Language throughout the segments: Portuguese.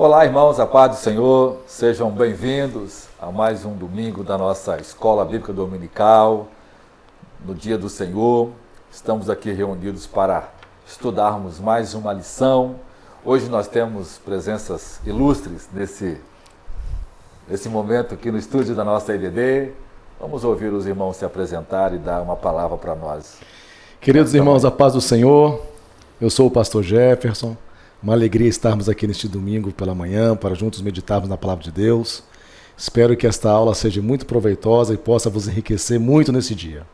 Olá, irmãos, a paz do Senhor, sejam bem-vindos a mais um domingo da nossa Escola Bíblica Dominical, no Dia do Senhor. Estamos aqui reunidos para estudarmos mais uma lição. Hoje nós temos presenças ilustres nesse momento aqui no estúdio da nossa IBD. Vamos ouvir os irmãos se apresentar e dar uma palavra para nós. Queridos irmãos, a paz do Senhor, eu sou o pastor Jefferson. Uma alegria estarmos aqui neste domingo pela manhã para juntos meditarmos na palavra de Deus. Espero que esta aula seja muito proveitosa e possa vos enriquecer muito nesse dia.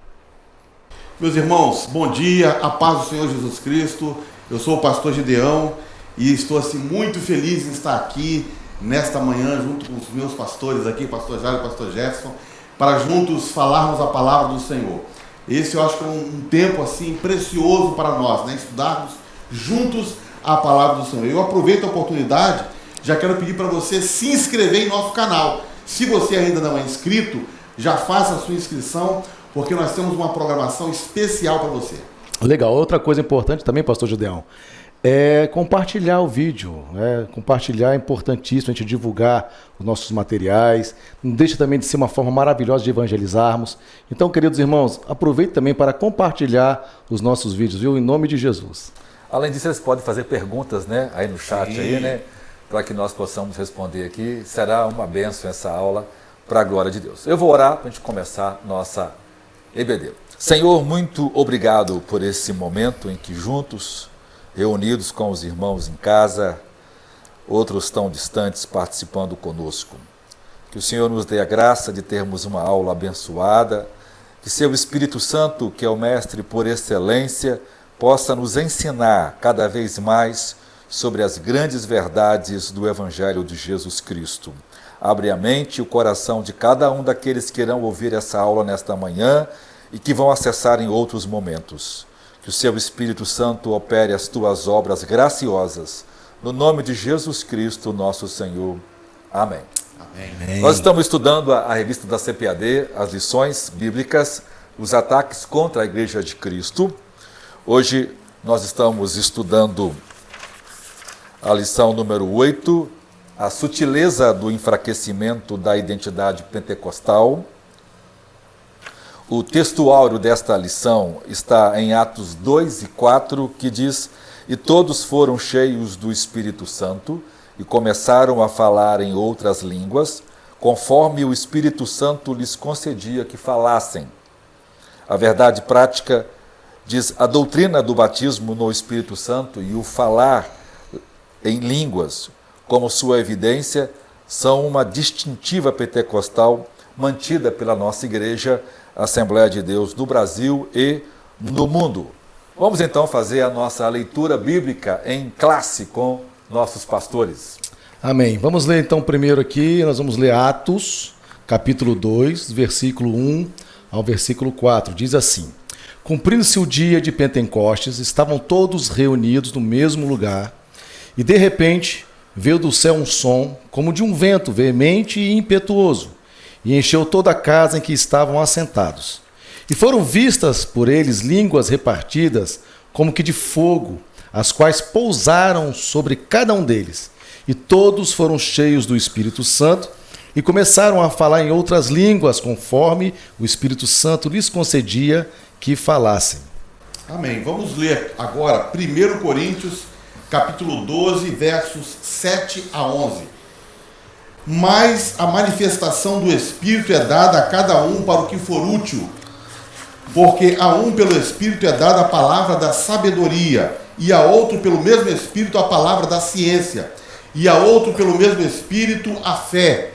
Meus irmãos, bom dia, a paz do Senhor Jesus Cristo. Eu sou o pastor Gideão e estou muito feliz em estar aqui nesta manhã junto com os meus pastores aqui, pastor Jairo e pastor Jefferson, para juntos falarmos a palavra do Senhor. Esse eu acho que é um tempo precioso para nós, estudarmos juntos a palavra do Senhor. Eu aproveito a oportunidade, já quero pedir para você se inscrever em nosso canal. Se você ainda não é inscrito, já faça a sua inscrição, porque nós temos uma programação especial para você. Legal, outra coisa importante também, pastor Gideão, é compartilhar o vídeo, compartilhar é importantíssimo, a gente divulgar os nossos materiais, não deixa também de ser uma forma maravilhosa de evangelizarmos. Então, queridos irmãos, aproveite também para compartilhar os nossos vídeos, viu? Em nome de Jesus. Além disso, eles podem fazer perguntas, aí no chat, para que nós possamos responder aqui. Será uma bênção essa aula, para a glória de Deus. Eu vou orar para a gente começar nossa EBD. Senhor, muito obrigado por esse momento em que juntos, reunidos com os irmãos em casa, outros tão distantes participando conosco. Que o Senhor nos dê a graça de termos uma aula abençoada, que seu Espírito Santo, que é o Mestre por excelência, possa nos ensinar cada vez mais sobre as grandes verdades do Evangelho de Jesus Cristo. Abre a mente e o coração de cada um daqueles que irão ouvir essa aula nesta manhã e que vão acessar em outros momentos. Que o seu Espírito Santo opere as tuas obras graciosas. No nome de Jesus Cristo, nosso Senhor. Amém. Amém. Nós estamos estudando a revista da CPAD, as lições bíblicas, os ataques contra a Igreja de Cristo. Hoje nós estamos estudando a lição número 8, a sutileza do enfraquecimento da identidade pentecostal. O texto áureo desta lição está em Atos 2 e 4, que diz: "E todos foram cheios do Espírito Santo e começaram a falar em outras línguas, conforme o Espírito Santo lhes concedia que falassem." A verdade prática diz: a doutrina do batismo no Espírito Santo e o falar em línguas, como sua evidência, são uma distintiva pentecostal mantida pela nossa igreja, Assembleia de Deus no Brasil e no mundo. Vamos então fazer a nossa leitura bíblica em classe com nossos pastores. Amém. Vamos ler então primeiro aqui, nós vamos ler Atos, capítulo 2, versículo 1 ao versículo 4. Diz assim: "Cumprindo-se o dia de Pentecostes, estavam todos reunidos no mesmo lugar, e de repente veio do céu um som, como de um vento veemente e impetuoso, e encheu toda a casa em que estavam assentados. E foram vistas por eles línguas repartidas, como que de fogo, as quais pousaram sobre cada um deles. E todos foram cheios do Espírito Santo, e começaram a falar em outras línguas, conforme o Espírito Santo lhes concedia que falassem." Amém. Vamos ler agora 1 Coríntios, capítulo 12, versos 7 a 11. "Mas a manifestação do Espírito é dada a cada um para o que for útil, porque a um pelo Espírito é dada a palavra da sabedoria, e a outro pelo mesmo Espírito a palavra da ciência, e a outro pelo mesmo Espírito a fé,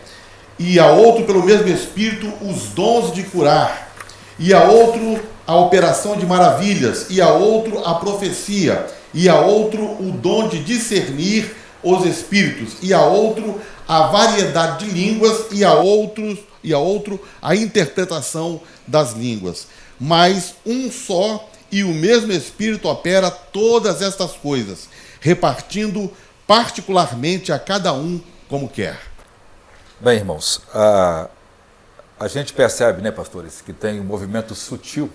e a outro pelo mesmo Espírito os dons de curar, e a outro a operação de maravilhas, e a outro a profecia, e a outro o dom de discernir os espíritos, e a outro a variedade de línguas, e a outro a interpretação das línguas. Mas um só e o mesmo Espírito opera todas estas coisas, repartindo particularmente a cada um como quer." Bem, irmãos, a gente percebe, pastores, que tem um movimento sutil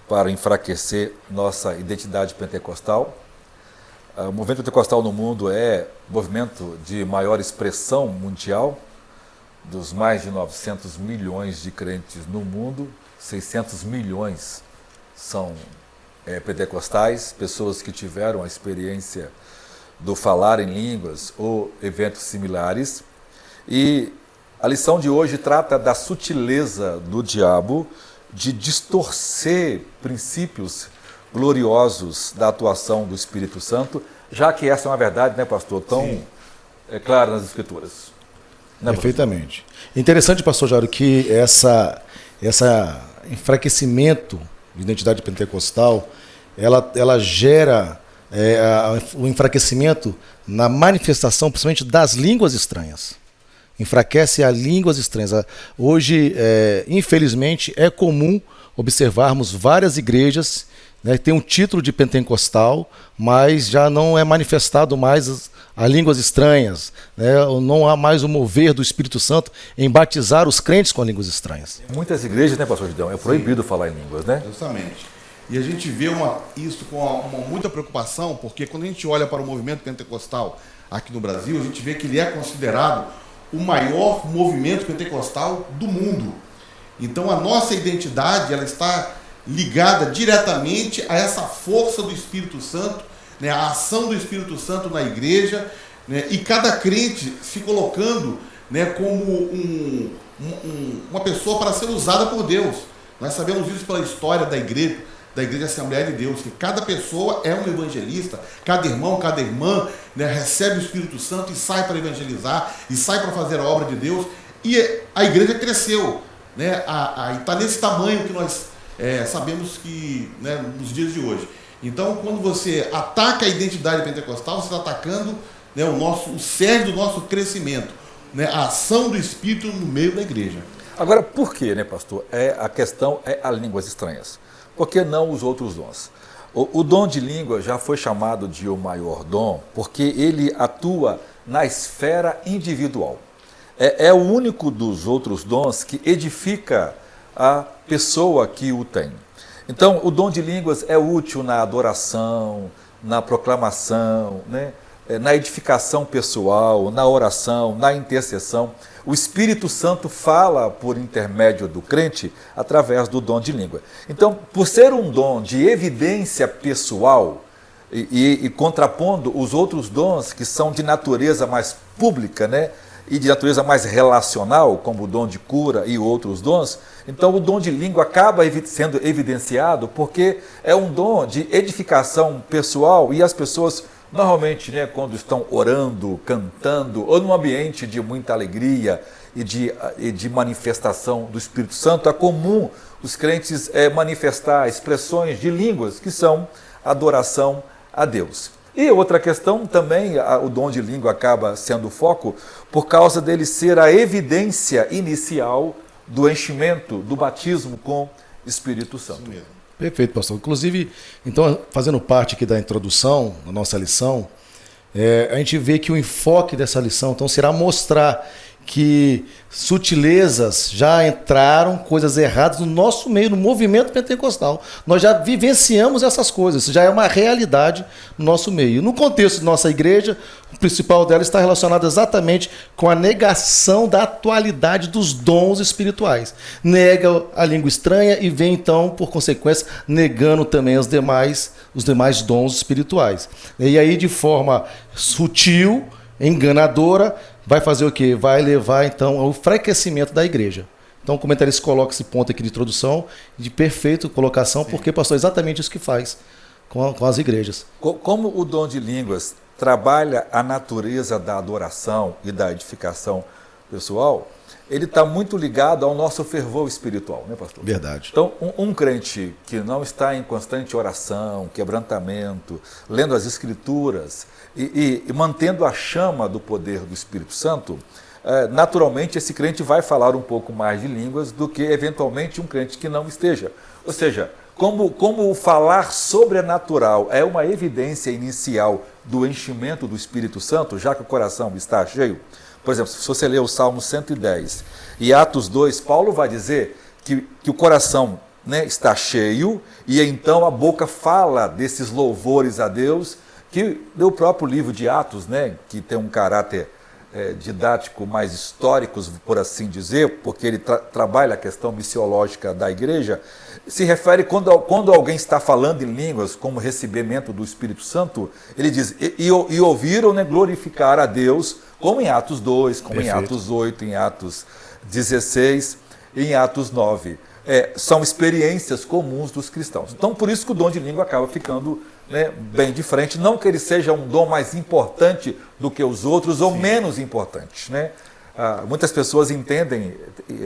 para enfraquecer nossa identidade pentecostal. O movimento pentecostal no mundo é o movimento de maior expressão mundial. Dos mais de 900 milhões de crentes no mundo, 600 milhões são pentecostais, pessoas que tiveram a experiência do falar em línguas ou eventos similares. E a lição de hoje trata da sutileza do diabo de distorcer princípios gloriosos da atuação do Espírito Santo, já que essa é uma verdade, né, pastor, tão clara nas Escrituras. Né, perfeitamente. Interessante, pastor Jairo, que essa enfraquecimento de identidade pentecostal, ela gera o enfraquecimento na manifestação, principalmente das línguas estranhas. Enfraquece as línguas estranhas. Hoje, infelizmente, é comum observarmos várias igrejas, né, que têm um título de pentecostal, mas já não é manifestado mais a línguas estranhas, né, não há mais o mover do Espírito Santo em batizar os crentes com línguas estranhas. Muitas igrejas, né, pastor Gideão, é proibido falar em línguas, né? Justamente. E a gente vê isso com muita preocupação, porque quando a gente olha para o movimento pentecostal aqui no Brasil, a gente vê que ele é considerado o maior movimento pentecostal do mundo. Então a nossa identidade, ela está ligada diretamente a essa força do Espírito Santo, né, a ação do Espírito Santo na igreja, né, e cada crente se colocando, né, como uma pessoa para ser usada por Deus. Nós sabemos isso pela história da Igreja Assembleia de Deus, que cada pessoa é um evangelista, cada irmão, cada irmã, né, recebe o Espírito Santo e sai para evangelizar, e sai para fazer a obra de Deus, e a igreja cresceu, né, e está nesse tamanho que nós sabemos que, né, nos dias de hoje. Então, quando você ataca a identidade pentecostal, você está atacando, né, o cerne do nosso crescimento, né, a ação do Espírito no meio da igreja. Agora, por que, né, pastor? A questão é as línguas estranhas. Por que não os outros dons? O dom de língua já foi chamado de o maior dom, porque ele atua na esfera individual. É o único dos outros dons que edifica a pessoa que o tem. Então, o dom de línguas é útil na adoração, na proclamação, né? Na edificação pessoal, na oração, na intercessão. O Espírito Santo fala por intermédio do crente através do dom de língua. Então, por ser um dom de evidência pessoal e contrapondo os outros dons que são de natureza mais pública, né? E de natureza mais relacional, como o dom de cura e outros dons, então o dom de língua acaba sendo evidenciado porque é um dom de edificação pessoal e as pessoas normalmente, né, quando estão orando, cantando, ou num ambiente de muita alegria e de manifestação do Espírito Santo, é comum os crentes manifestar expressões de línguas que são adoração a Deus. E outra questão também, o dom de língua acaba sendo o foco por causa dele ser a evidência inicial do enchimento, do batismo com Espírito Santo. Isso mesmo. Perfeito, pastor. Inclusive, então, fazendo parte aqui da introdução, da nossa lição, a gente vê que o enfoque dessa lição então será mostrar que sutilezas já entraram, coisas erradas no nosso meio, no movimento pentecostal. Nós já vivenciamos essas coisas, isso já é uma realidade no nosso meio. No contexto da nossa igreja, o principal dela está relacionado exatamente com a negação da atualidade dos dons espirituais. Nega a língua estranha e vem então, por consequência, negando também os demais dons espirituais. E aí, de forma sutil, enganadora, vai fazer o quê? Vai levar, então, ao enfraquecimento da igreja. Então, o comentarista coloca esse ponto aqui de introdução, de perfeita colocação, sim, porque, pastor, é exatamente isso que faz com as igrejas. Como o dom de línguas trabalha a natureza da adoração e da edificação pessoal, ele está muito ligado ao nosso fervor espiritual, né, pastor? Verdade. Então, um crente que não está em constante oração, quebrantamento, lendo as Escrituras e mantendo a chama do poder do Espírito Santo, naturalmente esse crente vai falar um pouco mais de línguas do que, eventualmente, um crente que não esteja. Ou seja, como o falar sobrenatural é uma evidência inicial do enchimento do Espírito Santo, já que o coração está cheio. Por exemplo, se você ler o Salmo 110 e Atos 2, Paulo vai dizer que o coração, né, está cheio e então a boca fala desses louvores a Deus que no próprio livro de Atos, né, que tem um caráter didático mais histórico, por assim dizer, porque ele trabalha a questão missiológica da igreja, se refere quando alguém está falando em línguas como recebimento do Espírito Santo, ele diz, e ouviram, né, glorificar a Deus, como em Atos 2, como Perfeito. em Atos 8, em Atos 16 e em Atos 9. São experiências comuns dos cristãos. Então, por isso que o dom de língua acaba ficando, né, bem de frente. Não que ele seja um dom mais importante do que os outros ou menos importante, né? Muitas pessoas entendem,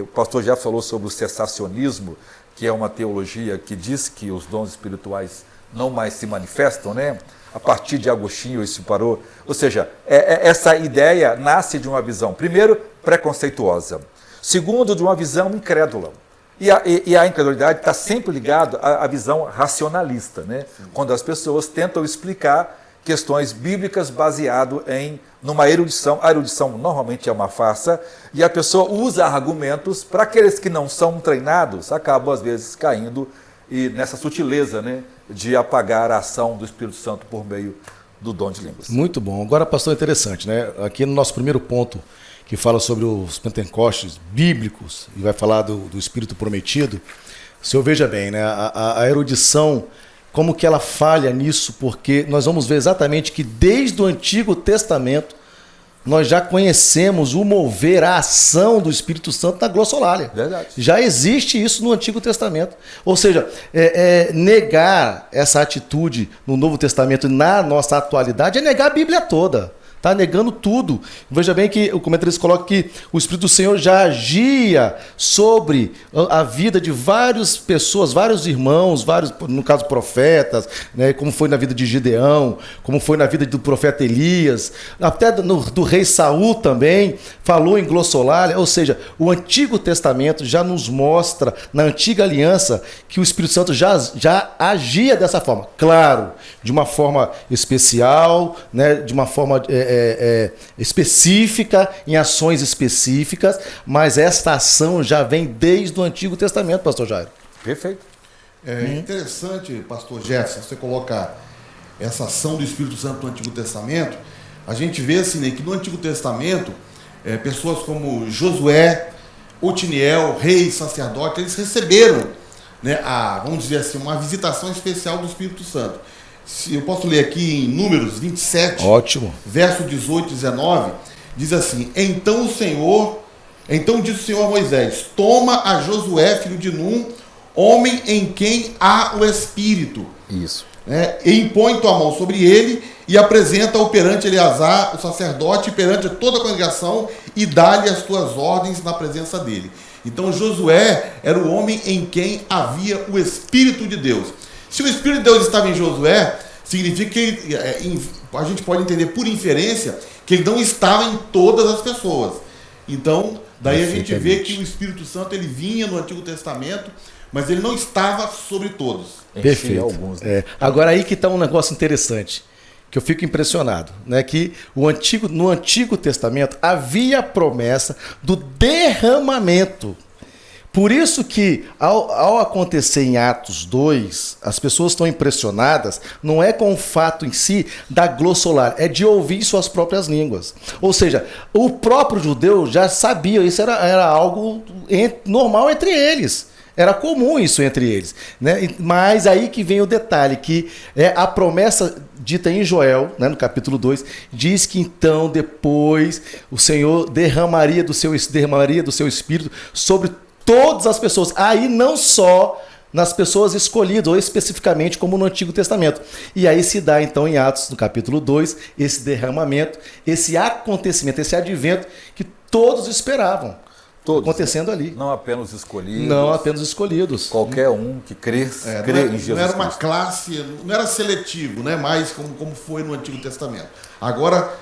o pastor já falou sobre o cessacionismo, que é uma teologia que diz que os dons espirituais não mais se manifestam, né? A partir de Agostinho isso parou. Ou seja, essa ideia nasce de uma visão, primeiro, preconceituosa, segundo, de uma visão incrédula. E a incredulidade está sempre ligada à visão racionalista, né? Quando as pessoas tentam explicar questões bíblicas baseado numa erudição. A erudição normalmente é uma farsa, e a pessoa usa argumentos para aqueles que não são treinados, acabam às vezes caindo nessa sutileza, né, de apagar a ação do Espírito Santo por meio do dom de línguas. Muito bom. Agora, pastor, interessante, né? Aqui no nosso primeiro ponto, que fala sobre os pentecostes bíblicos, e vai falar do Espírito prometido, o senhor veja bem, né? A erudição, como que ela falha nisso, porque nós vamos ver exatamente que desde o Antigo Testamento nós já conhecemos o mover, a ação do Espírito Santo na glossolalia. Verdade. Já existe isso no Antigo Testamento. Ou seja, negar essa atitude no Novo Testamento e na nossa atualidade é negar a Bíblia toda. Está negando tudo. Veja bem que o comentarista coloca que o Espírito do Senhor já agia sobre a vida de várias pessoas, vários irmãos, vários, no caso, profetas, né, como foi na vida de Gideão, como foi na vida do profeta Elias, até do rei Saul também, falou em glossolalia. Ou seja, o Antigo Testamento já nos mostra, na Antiga Aliança, que o Espírito Santo já agia dessa forma. Claro, de uma forma especial, né, de uma forma específica, em ações específicas, mas esta ação já vem desde o Antigo Testamento, pastor Jairo. Perfeito. É interessante, pastor Jefferson, você colocar essa ação do Espírito Santo no Antigo Testamento. A gente vê assim, né, que no Antigo Testamento, pessoas como Josué, Otiniel, reis, sacerdotes, eles receberam, né, vamos dizer assim, uma visitação especial do Espírito Santo. Eu posso ler aqui em Números 27, Ótimo. verso 18 e 19, diz assim: então disse o Senhor a Moisés: toma a Josué, filho de Num, homem em quem há o Espírito, Isso. né, e impõe tua mão sobre ele e apresenta-o perante Eleazar, o sacerdote, e perante toda a congregação, e dá-lhe as tuas ordens na presença dele. Então Josué era o homem em quem havia o Espírito de Deus. Se o Espírito de Deus estava em Josué, significa que a gente pode entender por inferência que ele não estava em todas as pessoas. Então, daí a gente vê que o Espírito Santo ele vinha no Antigo Testamento, mas ele não estava sobre todos. Perfeito. Alguns, né? Agora aí que está um negócio interessante, que eu fico impressionado, né? Que no Antigo Testamento havia a promessa do derramamento. Por isso que, ao acontecer em Atos 2, as pessoas estão impressionadas, não é com o fato em si da glossolalia, é de ouvir suas próprias línguas. Ou seja, o próprio judeu já sabia, isso era algo normal entre eles. Era comum isso entre eles, né? Mas aí que vem o detalhe, que a promessa dita em Joel, né, no capítulo 2, diz que então depois o Senhor derramaria do seu Espírito sobre todas as pessoas, aí não só nas pessoas escolhidas, ou especificamente como no Antigo Testamento. E aí se dá então em Atos, no capítulo 2, esse derramamento, esse acontecimento, esse advento que todos esperavam. Todos, acontecendo ali. Não apenas escolhidos. Não apenas escolhidos. Qualquer um que crê em Jesus. Não era uma Cristo. classe, não era seletivo, né? Mais como foi no Antigo Testamento. Agora,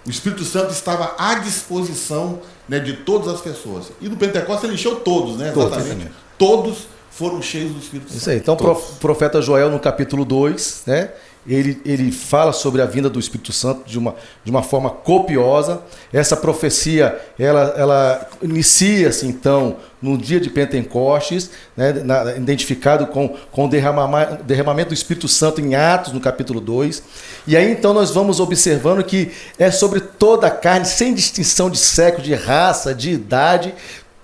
o Espírito Santo estava à disposição, né, de todas as pessoas. E no Pentecostes ele encheu todos, né? Exatamente. Todos foram cheios do Espírito Santo. Isso aí. Então, o profeta Joel, no capítulo 2, né, ele fala sobre a vinda do Espírito Santo de uma forma copiosa. Essa profecia, ela inicia-se, então, no dia de Pentecostes, né, identificado com o derramamento do Espírito Santo em Atos, no capítulo 2. E aí, então, nós vamos observando que é sobre toda a carne, sem distinção de sexo, de raça, de idade,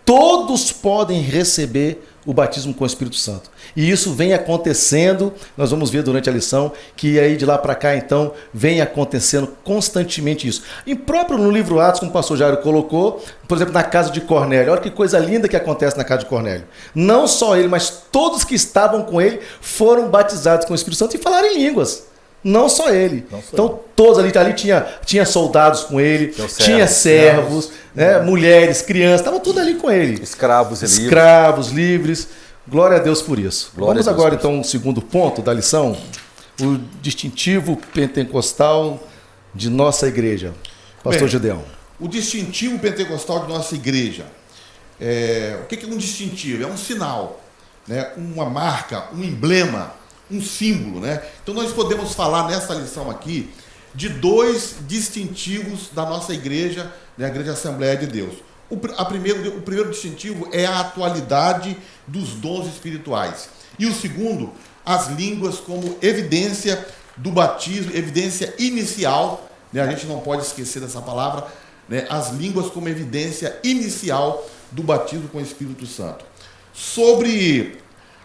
todos podem receber o batismo com o Espírito Santo. E isso vem acontecendo, nós vamos ver durante a lição, que aí de lá para cá, então, vem acontecendo constantemente isso. E próprio no livro Atos, como o pastor Jairo colocou, por exemplo, na casa de Cornélio, olha que coisa linda que acontece na casa de Cornélio. Não só ele, mas todos que estavam com ele foram batizados com o Espírito Santo e falaram em línguas. Não só ele. Então, todos ali tinha soldados com ele, tinha servos, né, mulheres, crianças, estavam tudo ali com ele. Escravos livres. Glória a Deus por isso. Vamos agora, então, ao segundo ponto da lição, o distintivo pentecostal de nossa igreja. Pastor Gideão. O distintivo pentecostal de nossa igreja. O que é um distintivo? É um sinal, né, uma marca, um emblema, um símbolo, né? Então nós podemos falar nessa lição aqui de dois distintivos da nossa igreja, né, a Igreja Assembleia de Deus. O primeiro distintivo é a atualidade dos dons espirituais. E o segundo, as línguas como evidência do batismo, evidência inicial, né? A gente não pode esquecer dessa palavra, né? As línguas como evidência inicial do batismo com o Espírito Santo. Sobre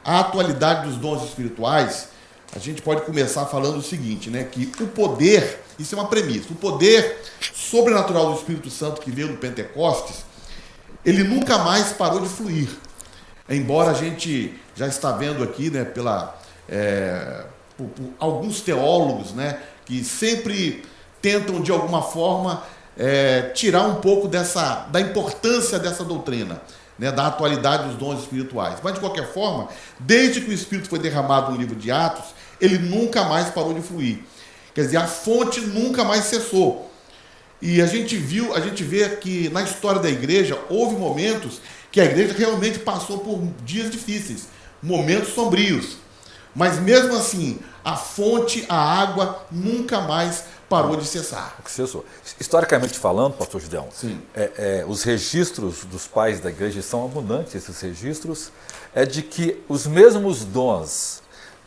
a atualidade dos dons espirituais, a gente pode começar falando o seguinte, né, que o poder, isso é uma premissa, o poder sobrenatural do Espírito Santo que veio do Pentecostes, ele nunca mais parou de fluir. Embora a gente já está vendo aqui, né, por alguns teólogos, né, que sempre tentam de alguma forma tirar um pouco da importância dessa doutrina, né, da atualidade dos dons espirituais. Mas, de qualquer forma, desde que o Espírito foi derramado no livro de Atos, ele nunca mais parou de fluir. Quer dizer, a fonte nunca mais cessou. E a gente vê que na história da igreja, houve momentos que a igreja realmente passou por dias difíceis, momentos sombrios. Mas, mesmo assim, a fonte, a água, nunca mais parou de cessar. Cessou. Historicamente falando, pastor Gideão, os registros dos pais da igreja são abundantes, esses registros, de que os mesmos dons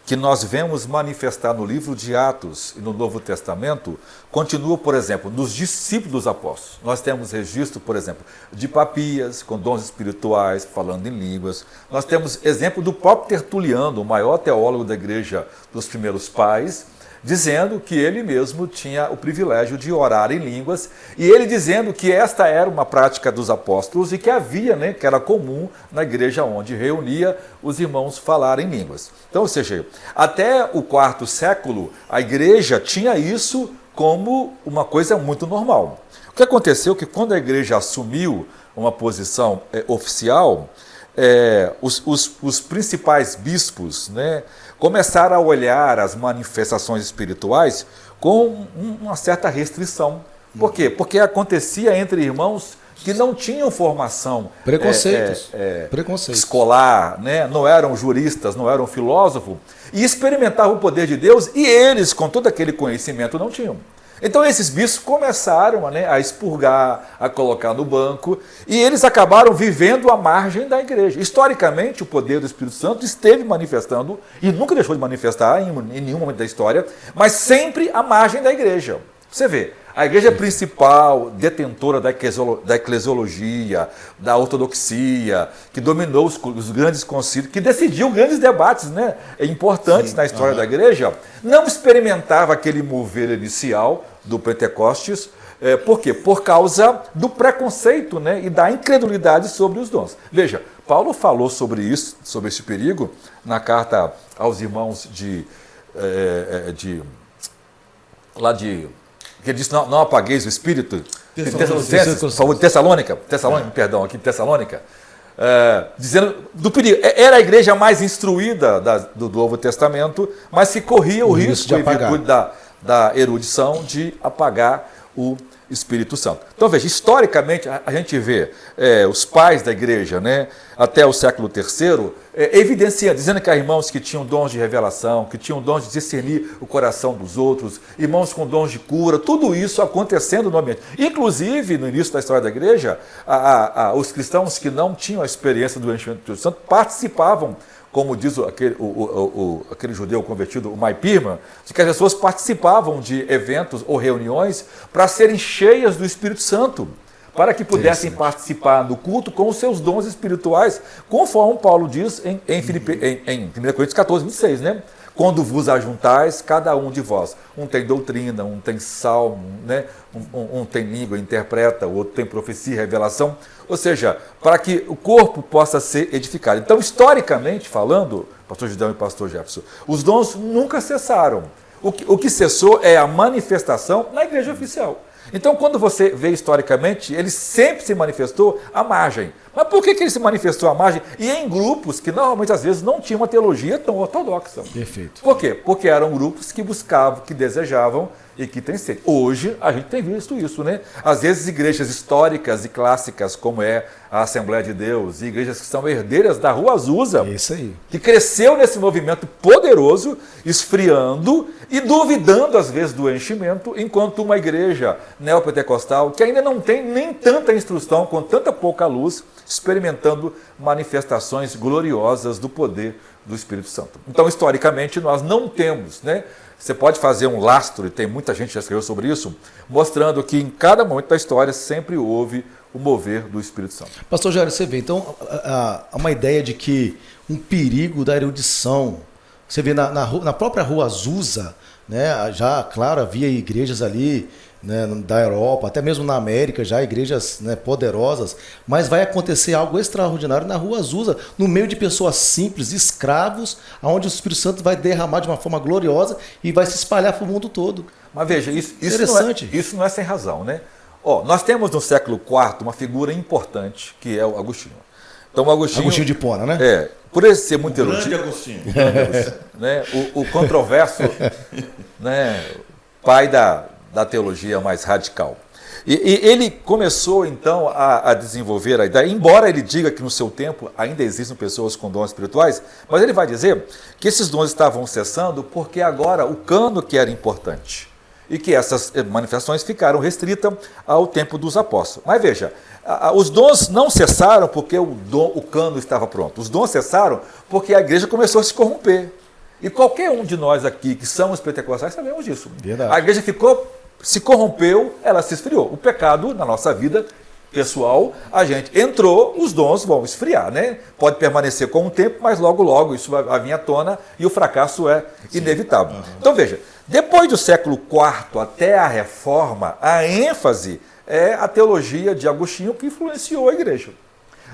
que nós vemos manifestar no livro de Atos e no Novo Testamento, continuam, por exemplo, nos discípulos dos apóstolos. Nós temos registro, por exemplo, de Papias, com dons espirituais, falando em línguas. Nós temos exemplo do próprio Tertuliano, o maior teólogo da igreja dos primeiros pais, dizendo que ele mesmo tinha o privilégio de orar em línguas, e ele dizendo que esta era uma prática dos apóstolos e que havia, né, que era comum na igreja onde reunia os irmãos falar em línguas. Então, ou seja, até o quarto século, a igreja tinha isso como uma coisa muito normal. O que aconteceu é que quando a igreja assumiu uma posição oficial, os principais bispos, né, começaram a olhar as manifestações espirituais com uma certa restrição. Por quê? Porque acontecia entre irmãos que não tinham formação preconceitos escolar, né? Não eram juristas, não eram filósofos, e experimentavam o poder de Deus, e eles, com todo aquele conhecimento, não tinham. Então esses bispos começaram, né, a expurgar, a colocar no banco, e eles acabaram vivendo à margem da igreja. Historicamente, o poder do Espírito Santo esteve manifestando, e nunca deixou de manifestar em nenhum momento da história, mas sempre à margem da igreja. Você vê, a igreja principal, detentora da eclesiologia, da ortodoxia, que dominou os grandes concílios, que decidiu grandes debates, né, importantes na história da igreja, não experimentava aquele mover inicial do Pentecostes. Por quê? Por causa do preconceito, né, e da incredulidade sobre os dons. Veja, Paulo falou sobre isso, sobre esse perigo, na carta aos irmãos que ele disse, não apagueis o espírito. Tessalônica, dizendo do perigo. Era a igreja mais instruída do Novo Testamento, mas que corria o risco, em virtude da erudição, de apagar o Espírito Santo. Então veja, historicamente a gente vê os pais da igreja, né, até o século III, evidenciando, dizendo que há irmãos que tinham dons de revelação, que tinham dons de discernir o coração dos outros, irmãos com dons de cura, tudo isso acontecendo no ambiente. Inclusive, no início da história da igreja, os cristãos que não tinham a experiência do enchimento do Espírito Santo participavam, como diz aquele judeu convertido, o Maipirma, de que as pessoas participavam de eventos ou reuniões para serem cheias do Espírito Santo, para que pudessem participar do culto com os seus dons espirituais, conforme Paulo diz em 1 Coríntios 14, 26, né? Quando vos ajuntais, cada um de vós. Um tem doutrina, um tem salmo, né? um tem língua, interpreta, o outro tem profecia e revelação. Ou seja, para que o corpo possa ser edificado. Então, historicamente falando, pastor Gideão e pastor Jefferson, os dons nunca cessaram. O que cessou é a manifestação na igreja oficial. Então, quando você vê historicamente, ele sempre se manifestou à margem. Mas por que ele se manifestou à margem? E em grupos que normalmente, às vezes, não tinham uma teologia tão ortodoxa. Perfeito. Por quê? Porque eram grupos que buscavam, que desejavam e que têm sede. Hoje, a gente tem visto isso, né? Às vezes, igrejas históricas e clássicas, como é a Assembleia de Deus, e igrejas que são herdeiras da Rua Azusa, Isso aí. que cresceu nesse movimento poderoso, esfriando e duvidando, às vezes, do enchimento, enquanto uma igreja neopentecostal, que ainda não tem nem tanta instrução, com tanta pouca luz, experimentando manifestações gloriosas do poder do Espírito Santo. Então, historicamente, nós não temos, né? Você pode fazer um lastro, e tem muita gente que já escreveu sobre isso, mostrando que em cada momento da história sempre houve o mover do Espírito Santo. Pastor Jair, você vê, então, há uma ideia de que um perigo da erudição. Você vê na própria Rua Azusa, né, já, claro, havia igrejas ali, né, da Europa, até mesmo na América, já igrejas, né, poderosas, mas vai acontecer algo extraordinário na Rua Azusa, no meio de pessoas simples, escravos, onde o Espírito Santo vai derramar de uma forma gloriosa e vai se espalhar para o mundo todo. Mas veja, isso Interessante. Isso não é sem razão, né? Nós temos no século IV uma figura importante, que é o Agostinho. Então, o Agostinho de Hipona, né? Por ele ser muito Grande erudito, Agostinho. né, o controverso, né, pai da teologia mais radical. E ele começou, então, a desenvolver a ideia, embora ele diga que no seu tempo ainda existem pessoas com dons espirituais, mas ele vai dizer que esses dons estavam cessando porque agora o cano que era importante e que essas manifestações ficaram restritas ao tempo dos apóstolos. Mas veja, os dons não cessaram porque o cano estava pronto. Os dons cessaram porque a igreja começou a se corromper. E qualquer um de nós aqui que somos pentecostais sabemos disso. Verdade. A igreja se corrompeu, ela se esfriou. O pecado na nossa vida pessoal, a gente entrou, os dons vão esfriar, né? Pode permanecer com o tempo, mas logo, logo isso vai vir à tona e o fracasso é inevitável. Então veja, depois do século IV até a Reforma, a ênfase é a teologia de Agostinho que influenciou a igreja.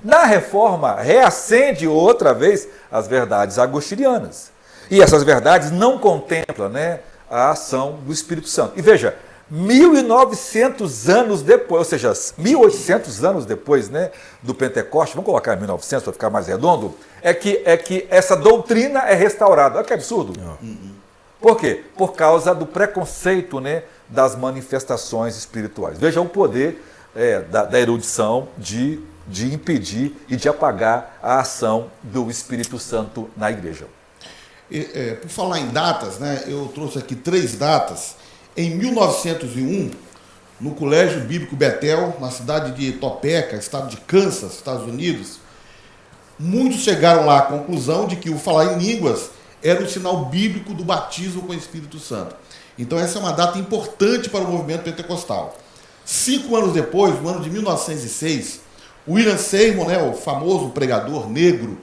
Na Reforma, reacende outra vez as verdades agostinianas. E essas verdades não contemplam, né, a ação do Espírito Santo. E veja, 1900 anos depois, ou seja, 1800 anos depois, né, do Pentecoste, vamos colocar 1900 para ficar mais redondo, é que essa doutrina é restaurada. Olha que absurdo. Por quê? Por causa do preconceito, né, das manifestações espirituais. Veja o poder da erudição de impedir e de apagar a ação do Espírito Santo na igreja. Por falar em datas, né, eu trouxe aqui 3 datas. Em 1901, no Colégio Bíblico Betel, na cidade de Topeka, estado de Kansas, Estados Unidos, muitos chegaram lá à conclusão de que o falar em línguas era um sinal bíblico do batismo com o Espírito Santo. Então essa é uma data importante para o movimento pentecostal. 5 anos depois, no ano de 1906, William Seymour, né, o famoso pregador negro,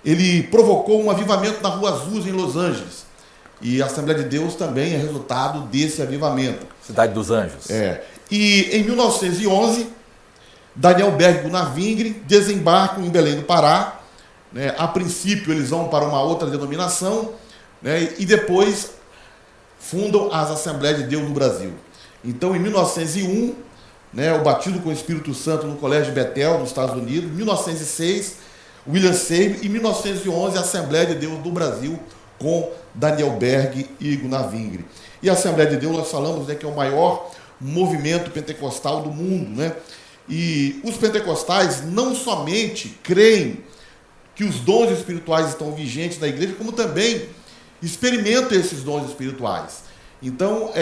ele provocou um avivamento na Rua Azusa, em Los Angeles. E a Assembleia de Deus também é resultado desse avivamento. Cidade dos Anjos. E em 1911, Daniel Berg e Gunnar Wingren desembarcam em Belém do Pará. Né? A princípio, eles vão para uma outra denominação, né? E depois fundam as Assembleias de Deus no Brasil. Então, em 1901, né, o batismo com o Espírito Santo no Colégio Betel, nos Estados Unidos. Em 1906, William Seymour. E em 1911, a Assembleia de Deus do Brasil, com Daniel Berg e Gunnar Wingren. E a Assembleia de Deus, nós falamos, né, que é o maior movimento pentecostal do mundo, né? E os pentecostais não somente creem que os dons espirituais estão vigentes na igreja, como também experimentam esses dons espirituais. Então,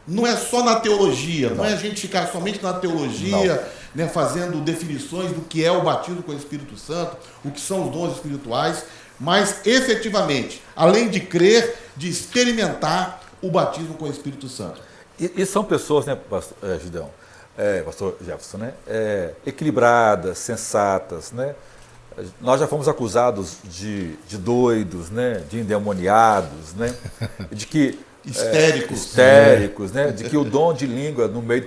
não é só na teologia, não é a gente ficar somente na teologia, né, fazendo definições do que é o batismo com o Espírito Santo, o que são os dons espirituais, mas efetivamente, além de crer, de experimentar o batismo com o Espírito Santo. E são pessoas, né, pastor Gideão, pastor Jefferson, né, equilibradas, sensatas, né? Nós já fomos acusados de doidos, né, de endemoniados, né, de que histéricos, né, de que o dom de língua no meio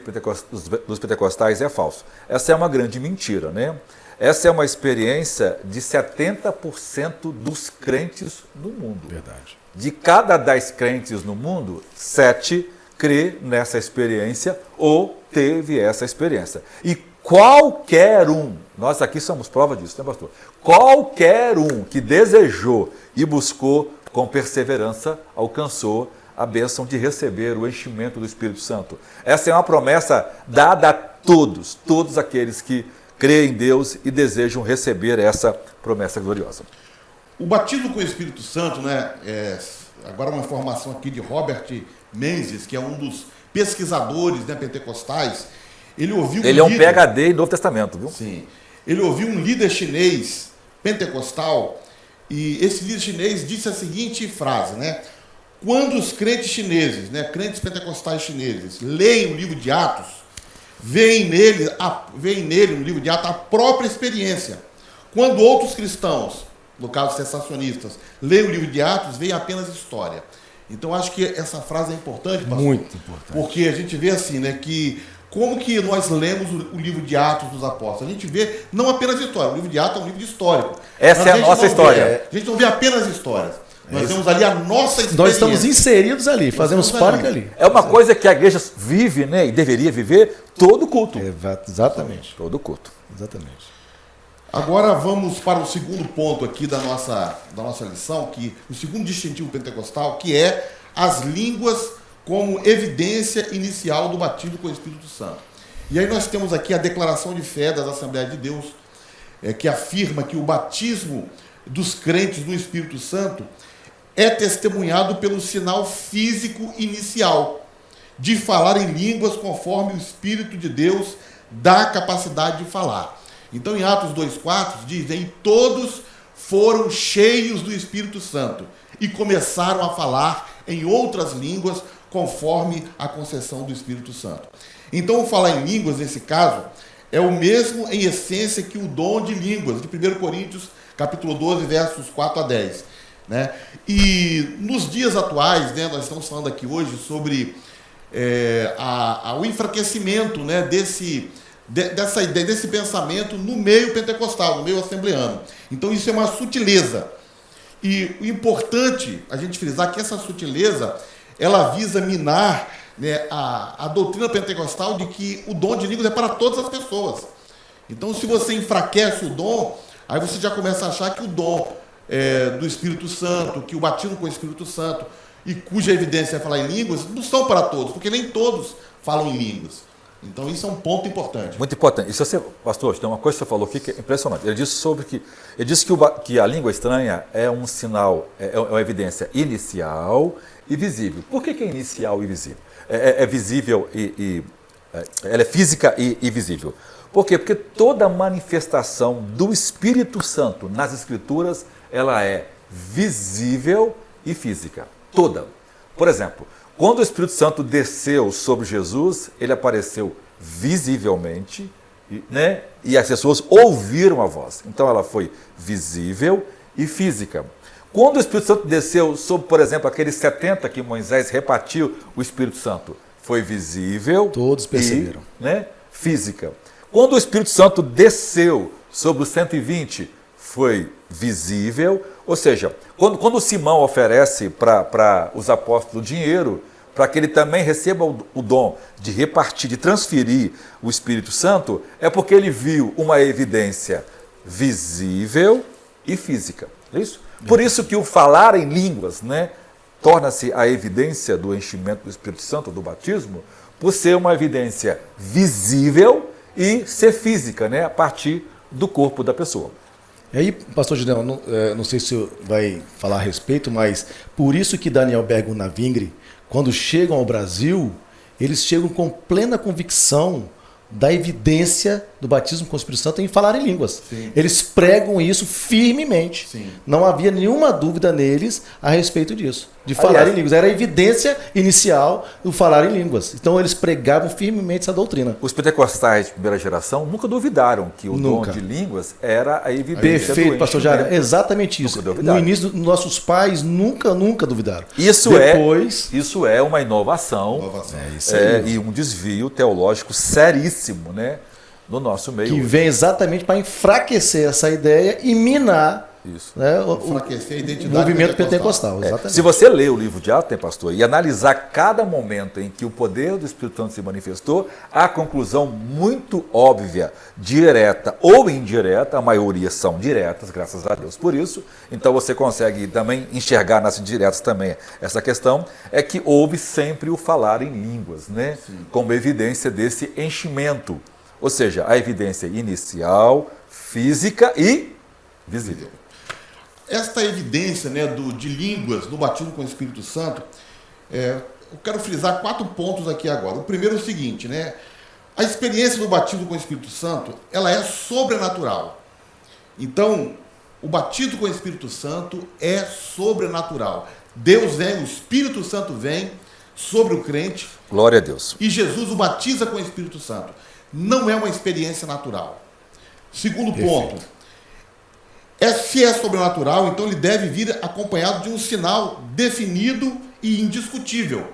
dos pentecostais é falso. Essa é uma grande mentira, né? Essa é uma experiência de 70% dos crentes no mundo. Verdade. De cada 10 crentes no mundo, 7 crê nessa experiência ou teve essa experiência. E qualquer um, nós aqui somos prova disso, né, pastor? Qualquer um que desejou e buscou com perseverança, alcançou a bênção de receber o enchimento do Espírito Santo. Essa é uma promessa dada a todos aqueles que creem em Deus e desejam receber essa promessa gloriosa. O batismo com o Espírito Santo, né, agora uma informação aqui de Robert Menzies, que é um dos pesquisadores, né, pentecostais. Ele é um PhD em Novo Testamento, viu? Sim. Ele ouviu um líder chinês pentecostal e esse líder chinês disse a seguinte frase, né? Quando os crentes chineses, né, crentes pentecostais chineses, leem o livro de Atos, veem nele no livro de Atos a própria experiência. Quando outros cristãos, no caso sensacionistas, leem o livro de Atos, veem apenas história. Então acho que essa frase é importante, pastor. Muito importante. Porque a gente vê assim, né, que como que nós lemos o livro de Atos dos Apóstolos? A gente vê não apenas história, o livro de Atos é um livro histórico. Essa é a nossa história. A gente não vê apenas histórias. Nós temos ali a nossa experiência. Nós estamos inseridos ali, fazemos parte ali. É uma coisa que a igreja vive, né, e deveria viver todo culto. Exatamente. Todo culto. Exatamente. Agora vamos para o segundo ponto aqui da nossa lição, que o segundo distintivo pentecostal, que é as línguas como evidência inicial do batismo com o Espírito Santo. E aí nós temos aqui a declaração de fé das Assembleias de Deus, que afirma que o batismo dos crentes no Espírito Santo é testemunhado pelo sinal físico inicial de falar em línguas conforme o Espírito de Deus dá capacidade de falar. Então, em Atos 2,4 dizem: todos foram cheios do Espírito Santo e começaram a falar em outras línguas conforme a concessão do Espírito Santo. Então, o falar em línguas, nesse caso, é o mesmo em essência que o dom de línguas, de 1 Coríntios, capítulo 12, versos 4 a 10. Né? E nos dias atuais, né, nós estamos falando aqui hoje sobre o enfraquecimento, né, dessa ideia, desse pensamento no meio pentecostal, no meio assembleano. Então isso é uma sutileza. E o importante a gente frisar que essa sutileza, ela visa minar, né, a doutrina pentecostal de que o dom de línguas é para todas as pessoas. Então se você enfraquece o dom, aí você já começa a achar que o dom do Espírito Santo, que o batismo com o Espírito Santo, e cuja evidência é falar em línguas, não são para todos, porque nem todos falam em línguas. Então isso é um ponto importante. Muito importante. E se você, pastor, tem uma coisa que você falou aqui que é impressionante. Ele disse que a língua estranha é um sinal, é uma evidência inicial e visível. Por que é inicial e visível? É visível ela é física e visível. Por quê? Porque toda manifestação do Espírito Santo nas Escrituras, ela é visível e física. Toda. Por exemplo, quando o Espírito Santo desceu sobre Jesus, ele apareceu visivelmente, né? E as pessoas ouviram a voz. Então ela foi visível e física. Quando o Espírito Santo desceu sobre, por exemplo, aqueles 70 que Moisés repartiu o Espírito Santo, foi visível. Todos perceberam. E, né, física. Quando o Espírito Santo desceu sobre os 120, foi visível. Ou seja, quando Simão oferece para os apóstolos dinheiro, para que ele também receba o dom de repartir, de transferir o Espírito Santo, é porque ele viu uma evidência visível e física. É isso? Por isso que o falar em línguas, né, torna-se a evidência do enchimento do Espírito Santo, do batismo, por ser uma evidência visível e ser física, né, a partir do corpo da pessoa. E aí, pastor Gideão, não sei se você vai falar a respeito, mas por isso que Daniel Bergman Navingre, quando chegam ao Brasil, eles chegam com plena convicção da evidência do batismo com o Espírito Santo em falar em línguas. Sim. Eles pregam isso firmemente. Sim. Não havia nenhuma dúvida neles a respeito disso, de falar em línguas. Era a evidência inicial do falar em línguas. Então eles pregavam firmemente essa doutrina. Os pentecostais de primeira geração nunca duvidaram que o dom de línguas era a evidência Perfeito, do pastor enchimento. Jário. Exatamente isso. No início, nossos pais nunca duvidaram. Isso é uma inovação, Isso aí. e um desvio teológico seríssimo, né, no nosso meio. Que vem exatamente para enfraquecer essa ideia e minar, Isso. né, Enfraquecer a o identidade movimento pentecostal. Exatamente. Se você lê o livro de Atos, né, pastor, e analisar cada momento em que o poder do Espírito Santo se manifestou, a conclusão muito óbvia, direta ou indireta, a maioria são diretas, graças a Deus por isso, então você consegue também enxergar nas indiretas também essa questão, é que houve sempre o falar em línguas, né, como evidência desse enchimento, ou seja, a evidência inicial, física e visível. Esta evidência, né, de línguas no batismo com o Espírito Santo, eu quero frisar 4 pontos aqui agora. O primeiro é o seguinte, né? A experiência do batismo com o Espírito Santo, ela é sobrenatural. Então, o batismo com o Espírito Santo é sobrenatural. Deus vem, o Espírito Santo vem sobre o crente. Glória a Deus. E Jesus o batiza com o Espírito Santo. Não é uma experiência natural. Segundo ponto, se é sobrenatural, então ele deve vir acompanhado de um sinal definido e indiscutível.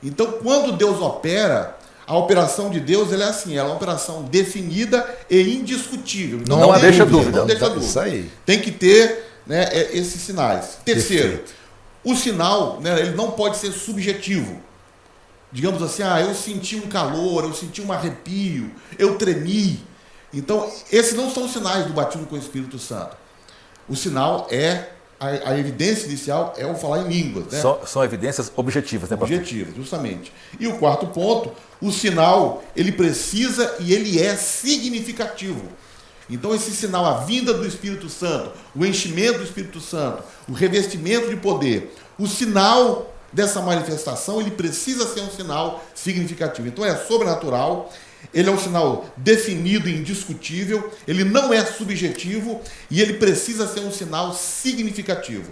Então, quando Deus opera, a operação de Deus ela é assim, ela é uma operação definida e indiscutível. Não deixa dúvida. Não deixa dúvida. Isso aí. Tem que ter, né, esses sinais. Terceiro, Perfeito. o sinal, né, ele não pode ser subjetivo. Digamos assim, eu senti um calor, eu senti um arrepio, eu tremi. Então, esses não são sinais do batismo com o Espírito Santo. O sinal a evidência inicial é o falar em línguas. Né? São evidências objetivas, né, pastor? Objetivas, justamente. E o quarto ponto, o sinal, ele precisa e ele é significativo. Então, esse sinal, a vinda do Espírito Santo, o enchimento do Espírito Santo, o revestimento de poder, o sinal dessa manifestação, ele precisa ser um sinal significativo. Então, é sobrenatural, ele é um sinal definido e indiscutível, ele não é subjetivo e ele precisa ser um sinal significativo.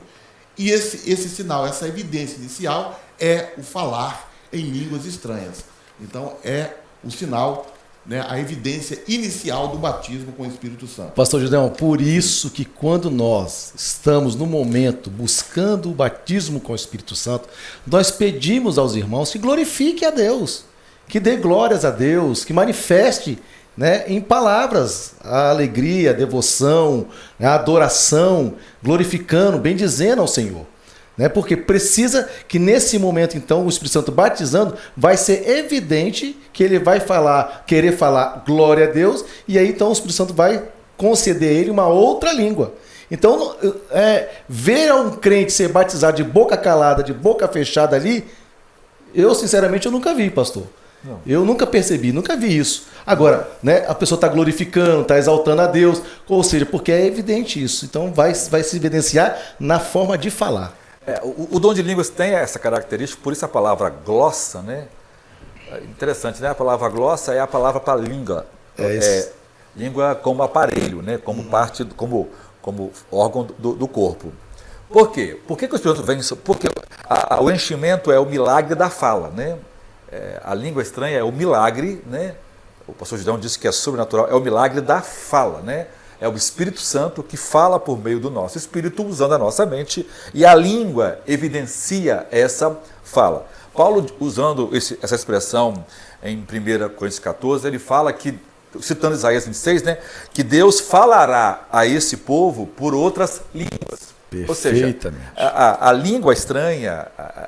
E esse sinal, essa evidência inicial é o falar em línguas estranhas. Então, é o sinal, né, a evidência inicial do batismo com o Espírito Santo. Pastor Gideão, por isso que quando nós estamos no momento buscando o batismo com o Espírito Santo, nós pedimos aos irmãos que glorifiquem a Deus, que dê glórias a Deus, que manifeste, né, em palavras a alegria, a devoção, a adoração, glorificando, bendizendo ao Senhor. Né? Porque precisa que nesse momento, então, o Espírito Santo batizando, vai ser evidente que ele vai querer falar glória a Deus, e aí então o Espírito Santo vai conceder a ele uma outra língua. Então, ver um crente ser batizado de boca calada, de boca fechada ali, eu sinceramente eu nunca vi, pastor. Não. Eu nunca percebi, nunca vi isso. Agora, né, a pessoa está glorificando, está exaltando a Deus, ou seja, porque é evidente isso. Então vai se evidenciar na forma de falar. O dom de línguas tem essa característica, por isso a palavra glossa, né? Interessante, né? A palavra glossa é a palavra para língua. Língua como aparelho, né? Como parte, como órgão do corpo. Por quê? Por que o Espírito vem? Porque o enchimento é o milagre da fala, né? A língua estranha é o milagre, né? O pastor Gideão disse que é sobrenatural, é o milagre da fala, né? É o Espírito Santo que fala por meio do nosso espírito, usando a nossa mente, e a língua evidencia essa fala. Paulo, usando essa expressão em 1 Coríntios 14, ele fala que, citando Isaías 26, né, que Deus falará a esse povo por outras línguas. Ou seja, a língua estranha,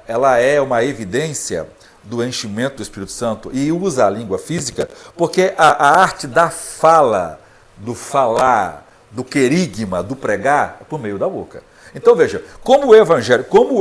ela é uma evidência do enchimento do Espírito Santo, e usa a língua física porque a arte da fala, do falar, do querigma, do pregar, é por meio da boca. Então veja, como o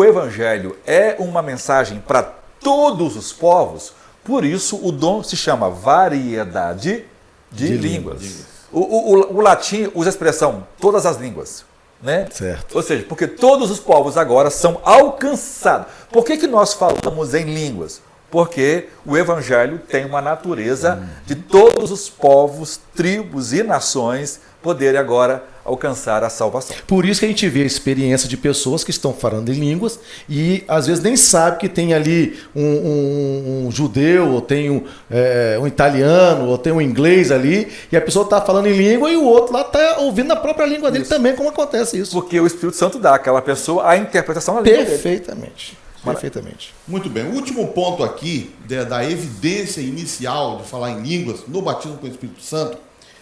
Evangelho é uma mensagem para todos os povos, Por isso o dom se chama variedade de línguas. O latim usa a expressão todas as línguas. Né? Certo. Ou seja, porque todos os povos agora são alcançados. Por que nós falamos em línguas? Porque o Evangelho tem uma natureza de todos os povos, tribos e nações poderem agora alcançar a salvação. Por isso que a gente vê a experiência de pessoas que estão falando em línguas e às vezes nem sabe que tem ali um judeu, ou tem um italiano, ou tem um inglês ali, e a pessoa está falando em língua e o outro lá está ouvindo a própria língua dele também, como acontece isso. Porque o Espírito Santo dá àquela pessoa a interpretação da língua dele. Perfeitamente. Perfeitamente. Muito bem. O último ponto aqui da evidência inicial de falar em línguas no batismo com o Espírito Santo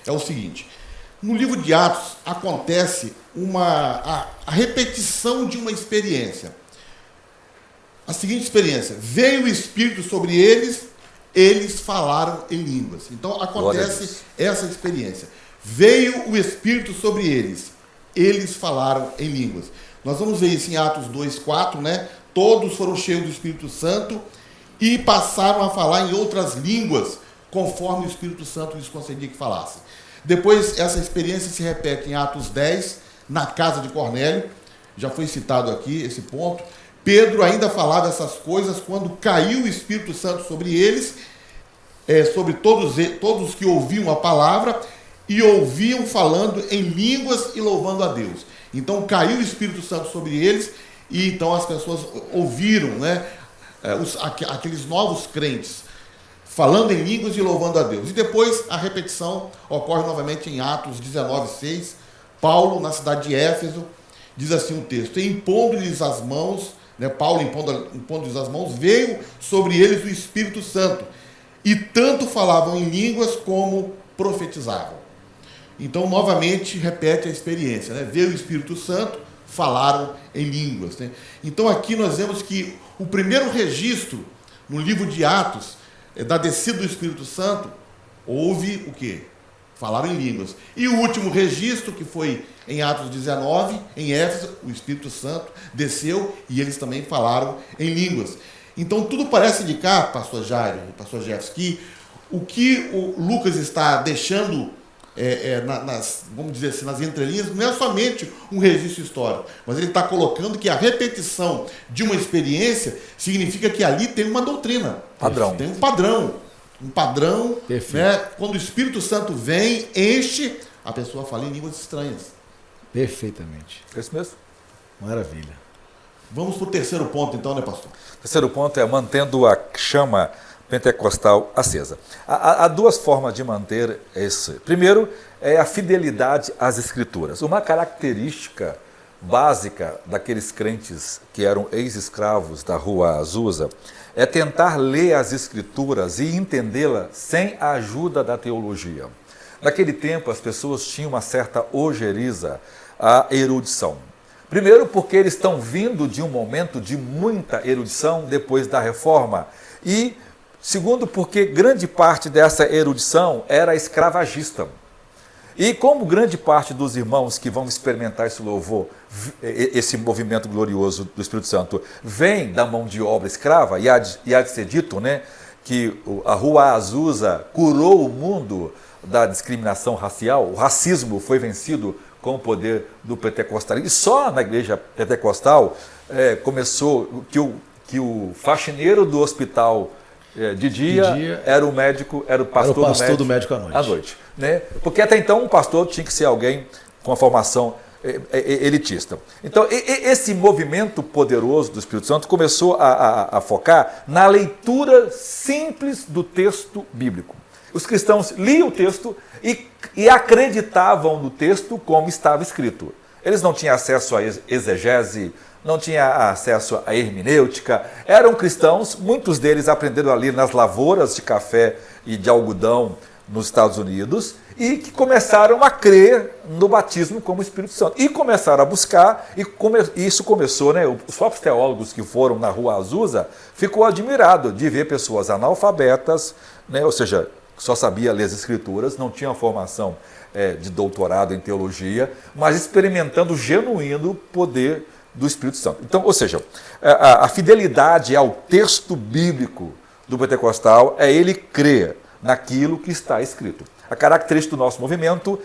é o seguinte. No livro de Atos acontece a repetição de uma experiência. A seguinte experiência: veio o Espírito sobre eles, eles falaram em línguas. Então acontece essa experiência. Veio o Espírito sobre eles, eles falaram em línguas. Nós vamos ver isso em Atos 2:4, né? Todos foram cheios do Espírito Santo e passaram a falar em outras línguas, conforme o Espírito Santo lhes concedia que falassem. Depois, essa experiência se repete em Atos 10, na casa de Cornélio. Já foi citado aqui esse ponto. Pedro ainda falava essas coisas quando caiu o Espírito Santo sobre eles, sobre todos os que ouviam a palavra e ouviam falando em línguas e louvando a Deus. Então, caiu o Espírito Santo sobre eles e então as pessoas ouviram, né, aqueles novos crentes falando em línguas e louvando a Deus. E depois a repetição ocorre novamente em Atos 19:6. Paulo, na cidade de Éfeso, diz assim o texto: e impondo-lhes as mãos, né, Paulo impondo-lhes as mãos, veio sobre eles o Espírito Santo, e tanto falavam em línguas como profetizavam. Então, novamente, repete a experiência, né? Veio o Espírito Santo, falaram em línguas, né? Então, aqui nós vemos que o primeiro registro no livro de Atos da descida do Espírito Santo, houve o quê? Falaram em línguas. E o último registro, que foi em Atos 19, em Éfeso, o Espírito Santo desceu e eles também falaram em línguas. Então, tudo parece indicar, pastor Jairo, pastor Jefferson, que o que o Lucas está deixando, vamos dizer assim, nas entrelinhas, não é somente um registro histórico, mas ele está colocando que a repetição de uma experiência significa que ali tem uma doutrina. Padrão. Tem um padrão. Um padrão, né? Quando o Espírito Santo vem, enche, a pessoa fala em línguas estranhas. Perfeitamente. É isso mesmo. Maravilha. Vamos para o terceiro ponto, então, né, pastor? O terceiro ponto é mantendo a chama pentecostal acesa. Há duas formas de manter isso. Primeiro, é a fidelidade às Escrituras. Uma característica básica daqueles crentes que eram ex-escravos da Rua Azusa é tentar ler as Escrituras e entendê-las sem a ajuda da teologia. Naquele tempo, as pessoas tinham uma certa ojeriza à erudição. Primeiro, porque eles estão vindo de um momento de muita erudição depois da Reforma. E, segundo, porque grande parte dessa erudição era escravagista. E como grande parte dos irmãos que vão experimentar esse louvor, esse movimento glorioso do Espírito Santo, vem da mão de obra escrava, e há de ser dito, né, que a Rua Azusa curou o mundo da discriminação racial, o racismo foi vencido com o poder do pentecostalismo. E só na igreja pentecostal começou que o faxineiro do hospital de dia era o médico, era o pastor, do médico à noite. Né? Porque até então um pastor tinha que ser alguém com a formação elitista. Então, esse movimento poderoso do Espírito Santo começou a focar na leitura simples do texto bíblico. Os cristãos liam o texto e acreditavam no texto como estava escrito. Eles não tinham acesso à exegese, não tinham acesso à hermenêutica, eram cristãos, muitos deles aprenderam ali nas lavouras de café e de algodão nos Estados Unidos, e que começaram a crer no batismo como Espírito Santo. E começaram a buscar, e isso começou, né? Os próprios teólogos que foram na Rua Azusa ficou admirado de ver pessoas analfabetas, né? Ou seja, só sabia ler as Escrituras, não tinha formação de doutorado em teologia, mas experimentando o genuíno poder do Espírito Santo. Então, ou seja, a fidelidade ao texto bíblico do pentecostal é ele crer naquilo que está escrito. A característica do nosso movimento,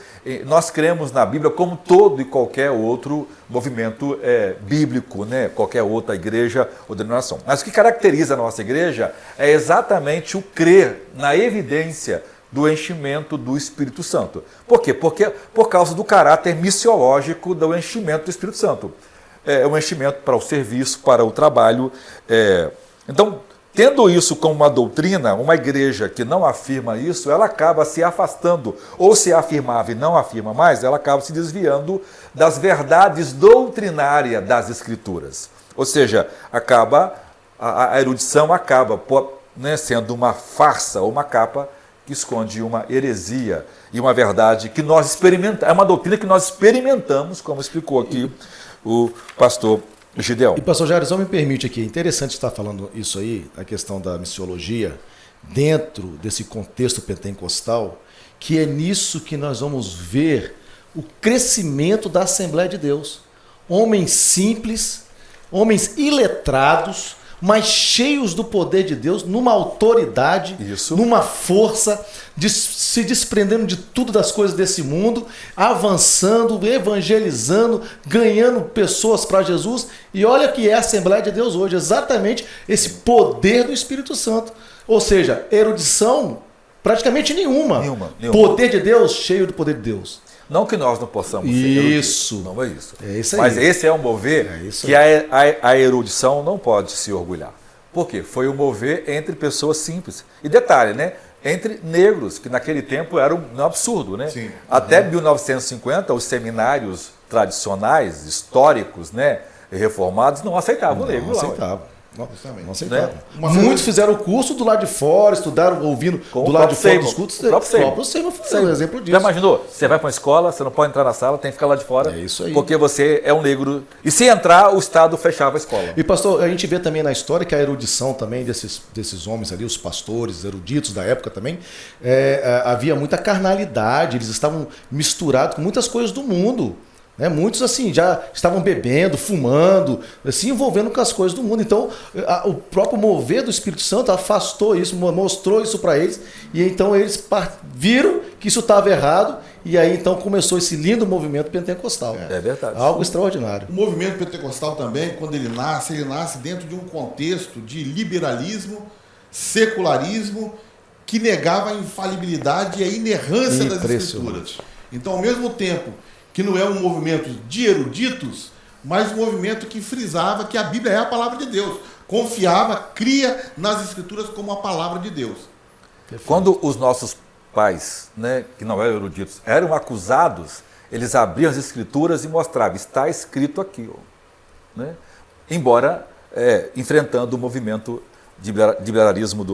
nós cremos na Bíblia como todo e qualquer outro movimento bíblico, né? Qualquer outra igreja ou denominação. Mas o que caracteriza a nossa igreja é exatamente o crer na evidência do enchimento do Espírito Santo. Por quê? Porque por causa do caráter missiológico do enchimento do Espírito Santo. É um enchimento para o serviço, para o trabalho. Então, tendo isso como uma doutrina, uma igreja que não afirma isso, ela acaba se afastando, ou se afirmava e não afirma mais, ela acaba se desviando das verdades doutrinárias das Escrituras. Ou seja, a erudição acaba sendo uma farsa ou uma capa que esconde uma heresia e uma verdade que nós experimentamos, é uma doutrina que nós experimentamos, como explicou aqui o pastor Gideão. E pastor Jair, só me permite aqui, é interessante estar falando isso aí, a questão da missiologia, dentro desse contexto pentecostal, que é nisso que nós vamos ver o crescimento da Assembleia de Deus. Homens simples, homens iletrados, mas cheios do poder de Deus, numa autoridade, numa força, se desprendendo de tudo das coisas desse mundo, avançando, evangelizando, ganhando pessoas para Jesus. E olha que é a Assembleia de Deus hoje, exatamente esse poder do Espírito Santo. Ou seja, erudição praticamente nenhuma. Poder de Deus, cheio do poder de Deus. Não que nós não possamos ser eruditos. Não é isso. É isso aí. Mas esse é um mover que a erudição não pode se orgulhar. Por quê? Foi um mover entre pessoas simples. E detalhe, né? Entre negros, que naquele tempo era um absurdo, né? Sim. Até 1950, os seminários tradicionais, históricos, né? Reformados, não aceitavam o negro. Não aceitavam. Não aceitavam. Né? Muitos fizeram o curso do lado de fora, estudaram ouvindo do lado de fora dos cultos. O próprio Seymour foi um exemplo disso. Já imaginou? Você vai para uma escola, você não pode entrar na sala, tem que ficar lá de fora. É isso aí. Porque você é um negro. E se entrar, o Estado fechava a escola. E pastor, a gente vê também na história que a erudição também desses homens ali, os pastores, eruditos da época também, havia muita carnalidade, eles estavam misturados com muitas coisas do mundo. Muitos assim já estavam bebendo, fumando, se envolvendo com as coisas do mundo. Então o próprio mover do Espírito Santo afastou isso, mostrou isso para eles, e então eles viram que isso estava errado, e aí então começou esse lindo movimento pentecostal. É verdade. Algo extraordinário. O movimento pentecostal também, quando ele nasce dentro de um contexto de liberalismo, secularismo, que negava a infalibilidade e a inerrância das Escrituras. Então, ao mesmo tempo que não é um movimento de eruditos, mas um movimento que frisava que a Bíblia é a palavra de Deus. Confiava, cria nas Escrituras como a palavra de Deus. Perfeito. Quando os nossos pais, que não eram eruditos, eram acusados, eles abriam as Escrituras e mostravam, está escrito aqui. Embora enfrentando o movimento de liberalismo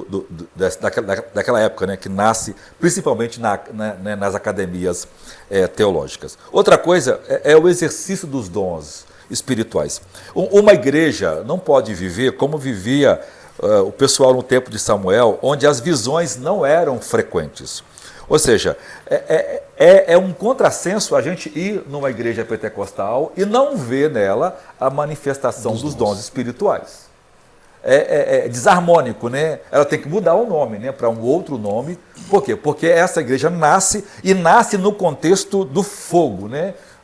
daquela época, que nasce principalmente nas academias teológicas. Outra coisa é o exercício dos dons espirituais. Uma igreja não pode viver como vivia o pessoal no tempo de Samuel, onde as visões não eram frequentes. Ou seja, é um contrassenso a gente ir numa igreja pentecostal e não ver nela a manifestação dos dons espirituais. É desarmônico, né? Ela tem que mudar o nome, para um outro nome. Por quê? Porque essa igreja nasce no contexto do fogo,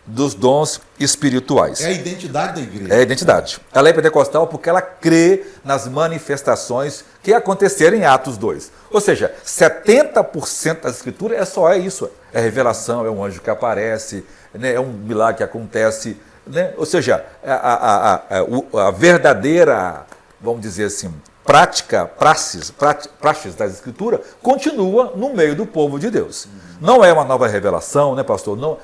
dos dons espirituais. É a identidade da igreja. É a identidade. Ela é pentecostal porque ela crê nas manifestações que aconteceram em Atos 2. Ou seja, 70% da escritura só isso. É revelação, é um anjo que aparece, é um milagre que acontece. Ou seja, a verdadeira, vamos dizer assim, praxis das Escrituras continua no meio do povo de Deus. Não é uma nova revelação, pastor? Não.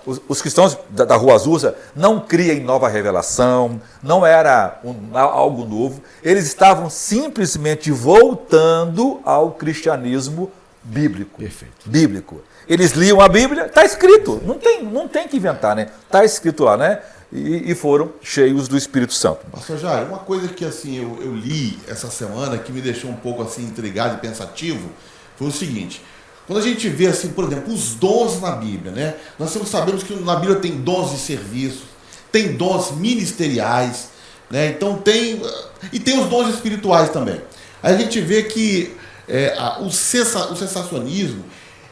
Os cristãos da Rua Azusa não criam nova revelação, não era algo novo. Eles estavam simplesmente voltando ao cristianismo bíblico. Perfeito. Bíblico. Eles liam a Bíblia, está escrito, não tem que inventar, está escrito lá, E foram cheios do Espírito Santo. Pastor Jair, uma coisa que assim eu li essa semana que me deixou um pouco assim intrigado e pensativo foi o seguinte: quando a gente vê assim, por exemplo, os dons na Bíblia, nós sabemos que na Bíblia tem dons de serviço, tem dons ministeriais, então tem os dons espirituais também. a gente vê que o sensacionismo,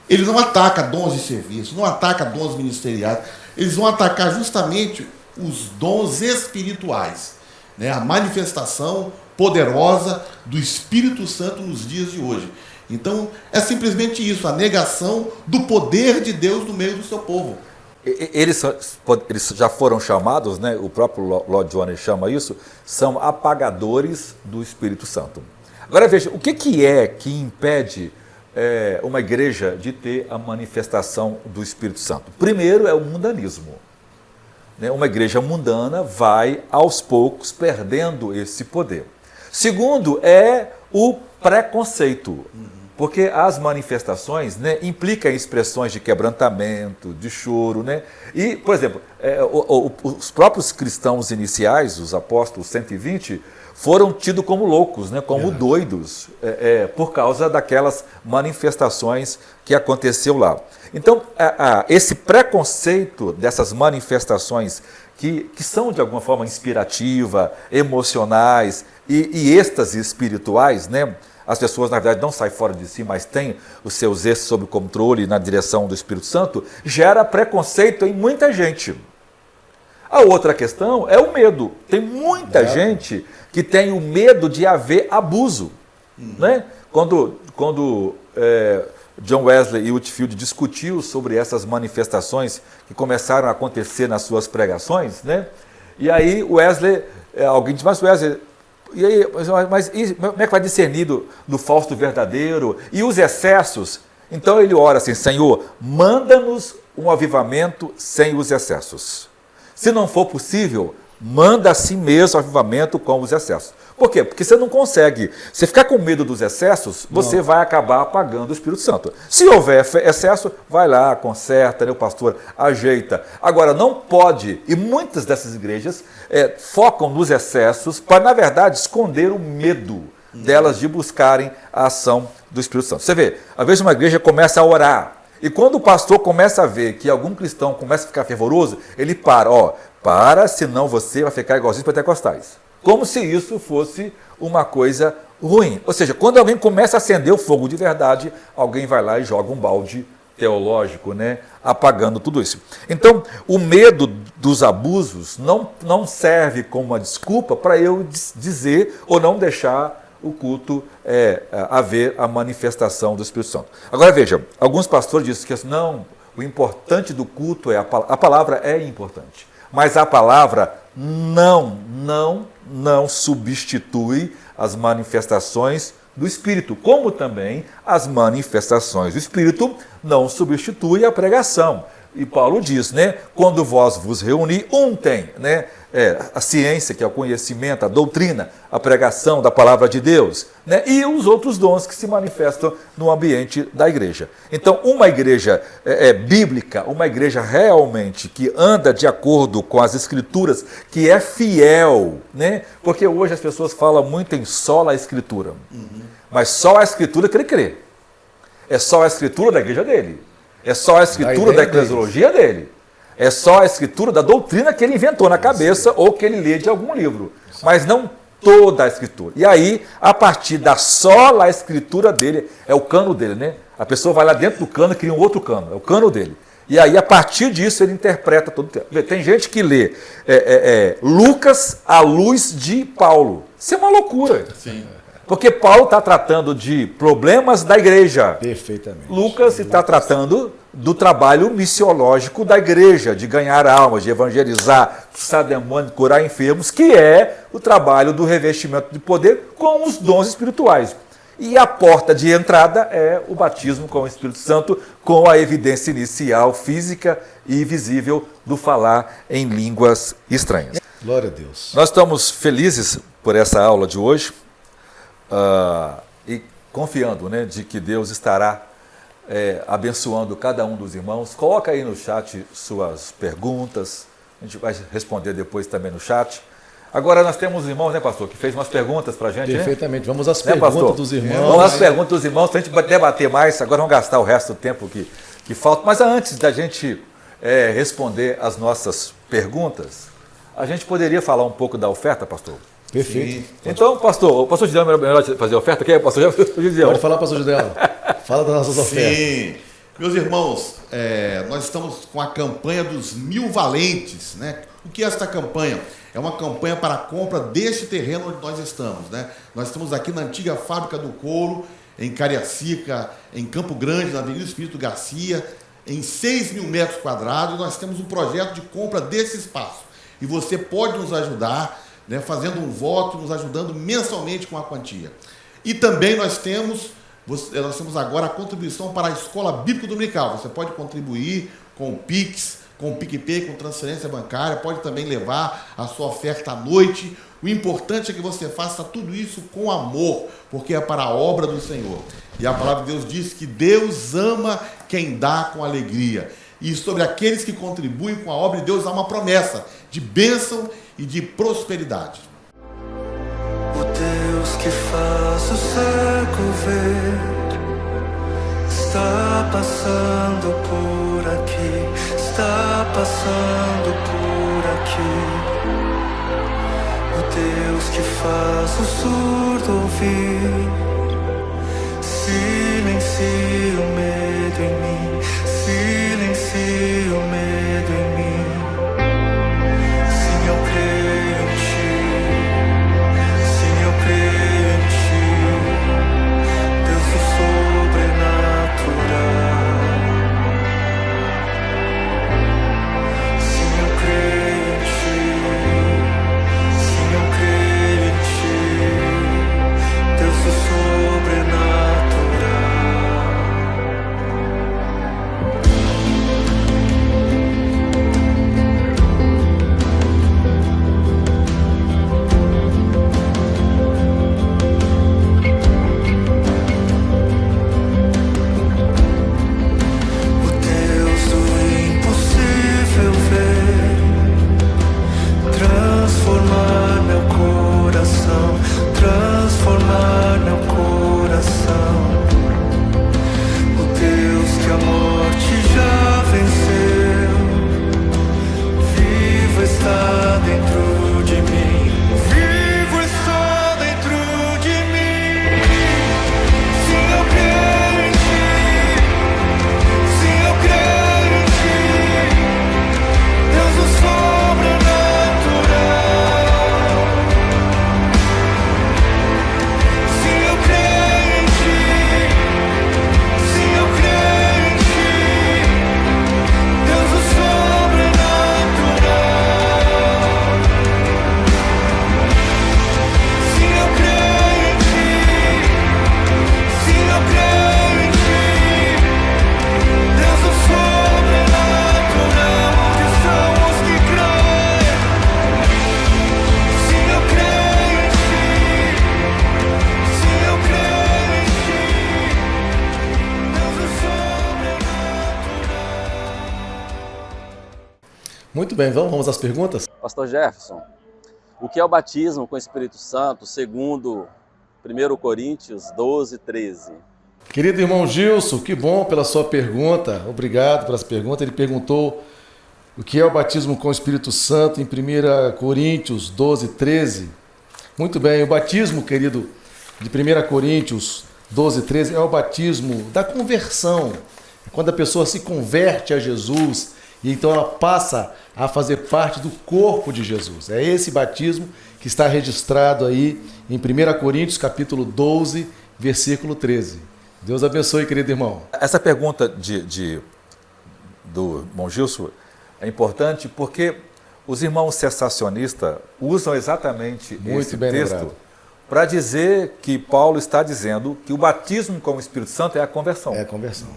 ele não ataca dons de serviço, não ataca dons ministeriais, eles vão atacar justamente os dons espirituais, né? A manifestação poderosa do Espírito Santo nos dias de hoje. Então, é simplesmente isso, a negação do poder de Deus no meio do seu povo. Eles já foram chamados, né? O próprio Lord Jones chama isso, são apagadores do Espírito Santo. Agora veja, o que é que impede uma igreja de ter a manifestação do Espírito Santo? Primeiro é o mundanismo. Uma igreja mundana vai, aos poucos, perdendo esse poder. Segundo é o preconceito, porque as manifestações, né, implicam expressões de quebrantamento, de choro. Né? E, por exemplo, os próprios cristãos iniciais, os apóstolos 120, foram tidos como loucos, né, como doidos, por causa daquelas manifestações que aconteceu lá. Então, esse preconceito dessas manifestações que são, de alguma forma, inspirativa, emocionais e êxtase espirituais, né? As pessoas, na verdade, não saem fora de si, mas têm os seus êxtases sob controle na direção do Espírito Santo, gera preconceito em muita gente. A outra questão é o medo. Tem muita gente que tem o medo de haver abuso. Né? Quando John Wesley e Whitefield discutiram sobre essas manifestações que começaram a acontecer nas suas pregações, né? E aí Wesley, alguém disse, mas Wesley, e aí, mas como é que vai discernir do falso do verdadeiro? E os excessos? Então ele ora assim, Senhor, manda-nos um avivamento sem os excessos. Se não for possível, manda a si mesmo o avivamento com os excessos. Por quê? Porque você não consegue. Se ficar com medo dos excessos, você vai acabar apagando o Espírito Santo. Se houver excesso, vai lá, conserta, né, o pastor ajeita. Agora, não pode, e muitas dessas igrejas focam nos excessos para, na verdade, esconder o medo delas de buscarem a ação do Espírito Santo. Você vê, às vezes uma igreja começa a orar, e quando o pastor começa a ver que algum cristão começa a ficar fervoroso, ele para, senão você vai ficar igualzinho os pentecostais. Como se isso fosse uma coisa ruim. Ou seja, quando alguém começa a acender o fogo de verdade, alguém vai lá e joga um balde teológico, né, apagando tudo isso. Então, o medo dos abusos não serve como uma desculpa para eu dizer ou não deixar o culto haver a manifestação do Espírito Santo. Agora veja, alguns pastores dizem que não, o importante do culto a palavra é importante, mas a palavra não substitui as manifestações do Espírito, como também as manifestações do Espírito não substituem a pregação. E Paulo diz, né, quando vós vos reunir, tem, né, a ciência, que é o conhecimento, a doutrina, a pregação da palavra de Deus, né, e os outros dons que se manifestam no ambiente da igreja. Então, uma igreja bíblica, uma igreja realmente que anda de acordo com as Escrituras, que é fiel, né, porque hoje as pessoas falam muito em só a Escritura, mas só a Escritura que ele crê. É só a Escritura da igreja dele. É só a escritura da eclesiologia dele. É só a escritura da doutrina que ele inventou na cabeça ou que ele lê de algum livro. Mas não toda a escritura. E aí, a partir da só a escritura dele, é o cano dele, né? A pessoa vai lá dentro do cano e cria um outro cano. É o cano dele. E aí, a partir disso, ele interpreta todo o tempo. Tem gente que lê Lucas à luz de Paulo. Isso é uma loucura. Sim. Porque Paulo está tratando de problemas da igreja. Perfeitamente. Lucas está tratando do trabalho missiológico da igreja, de ganhar almas, de evangelizar, expulsar demônios, curar enfermos, que é o trabalho do revestimento de poder com os dons espirituais. E a porta de entrada é o batismo com o Espírito Santo, com a evidência inicial, física e visível do falar em línguas estranhas. Glória a Deus. Nós estamos felizes por essa aula de hoje. E confiando, né, de que Deus estará abençoando cada um dos irmãos. Coloca aí no chat suas perguntas, a gente vai responder depois também no chat. Agora nós temos irmãos, né, pastor, que fez umas perguntas para a gente. Perfeitamente, vamos às perguntas perguntas dos irmãos. Vamos às perguntas dos irmãos, para a gente debater mais. Agora vamos gastar o resto do tempo que falta. Mas antes da gente responder as nossas perguntas, a gente poderia falar um pouco da oferta, pastor? Perfeito. Sim. Então, o pastor Gideão é melhor fazer oferta? Quem é o pastor Gideão? Pode falar, pastor Gideão. Fala das nossas ofertas. Sim. Meus irmãos, nós estamos com a campanha dos 1000 valentes, né? O que é esta campanha? É uma campanha para a compra deste terreno onde nós estamos, né? Nós estamos aqui na antiga fábrica do couro, em Cariacica, em Campo Grande, na Avenida Espírito Garcia, em 6.000 metros quadrados, e nós temos um projeto de compra desse espaço. E você pode nos ajudar, né, fazendo um voto, nos ajudando mensalmente com a quantia. E também nós temos agora a contribuição para a Escola Bíblica Dominical. Você pode contribuir com o Pix, com o PicPay, com transferência bancária, pode também levar a sua oferta à noite. O importante é que você faça tudo isso com amor, porque é para a obra do Senhor. E a palavra de Deus diz que Deus ama quem dá com alegria. E sobre aqueles que contribuem com a obra de Deus há uma promessa de bênção e de prosperidade. O Deus que faz o cego ver está passando por aqui, está passando por aqui. O Deus que faz o surdo ouvir, silencia o medo em mim, silencia o medo em mim. Sim, eu creio em ti, sim, eu creio em ti, Deus do sobrenatural. Sim, eu creio em ti, sim, eu creio em ti, Deus do sobrenatural. Transformar meu coração. O Deus que a morte já venceu, vivo está dentro de mim, vivo está dentro de mim. Sim, eu creio em ti, sim, eu creio em ti, Deus do sobrenatural. Muito bem, vamos às perguntas? Pastor Jefferson, o que é o batismo com o Espírito Santo, segundo 1 Coríntios 12, 13? Querido irmão Gilson, que bom pela sua pergunta. Obrigado pela sua pergunta. Ele perguntou o que é o batismo com o Espírito Santo em 1 Coríntios 12, 13. Muito bem, o batismo, querido, de 1 Coríntios 12, 13 é o batismo da conversão. Quando a pessoa se converte a Jesus e então ela passa a fazer parte do corpo de Jesus. É esse batismo que está registrado aí em 1 Coríntios capítulo 12, versículo 13. Deus abençoe, querido irmão. Essa pergunta do irmão Gilson é importante porque os irmãos cessacionistas usam exatamente esse texto para dizer que Paulo está dizendo que o batismo com o Espírito Santo é a conversão. É a conversão.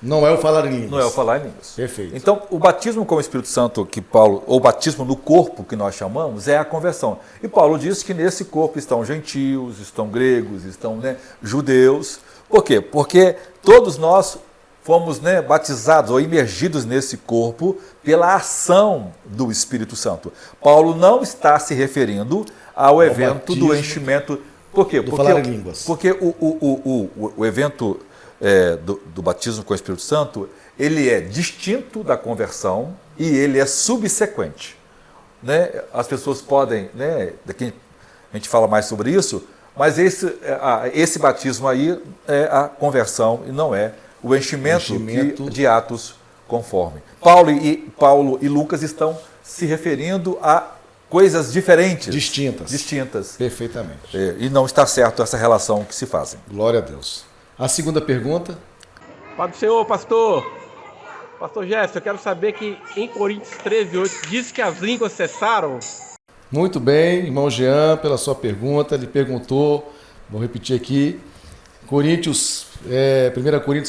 Não é o falar em línguas. Não é o falar em línguas. Perfeito. Então, o batismo com o Espírito Santo que Paulo, ou batismo no corpo que nós chamamos, é a conversão. E Paulo diz que nesse corpo estão gentios, estão gregos, estão judeus. Por quê? Porque todos nós fomos batizados ou imergidos nesse corpo pela ação do Espírito Santo. Paulo não está se referindo ao evento do enchimento. Por quê? Do falar em línguas. Porque o evento do batismo com o Espírito Santo, ele é distinto da conversão e ele é subsequente. As pessoas podem, a gente fala mais sobre isso, mas esse batismo aí é a conversão e não é o enchimento. De Atos conforme. Paulo e Lucas estão se referindo a coisas diferentes. Distintas. Perfeitamente. E não está certo essa relação que se fazem. Glória a Deus. A segunda pergunta. Pai do Senhor, pastor Jefferson, eu quero saber que em Coríntios 13:8 diz que as línguas cessaram. Muito bem, irmão Jean, pela sua pergunta. Ele perguntou, vou repetir aqui, 1 Coríntios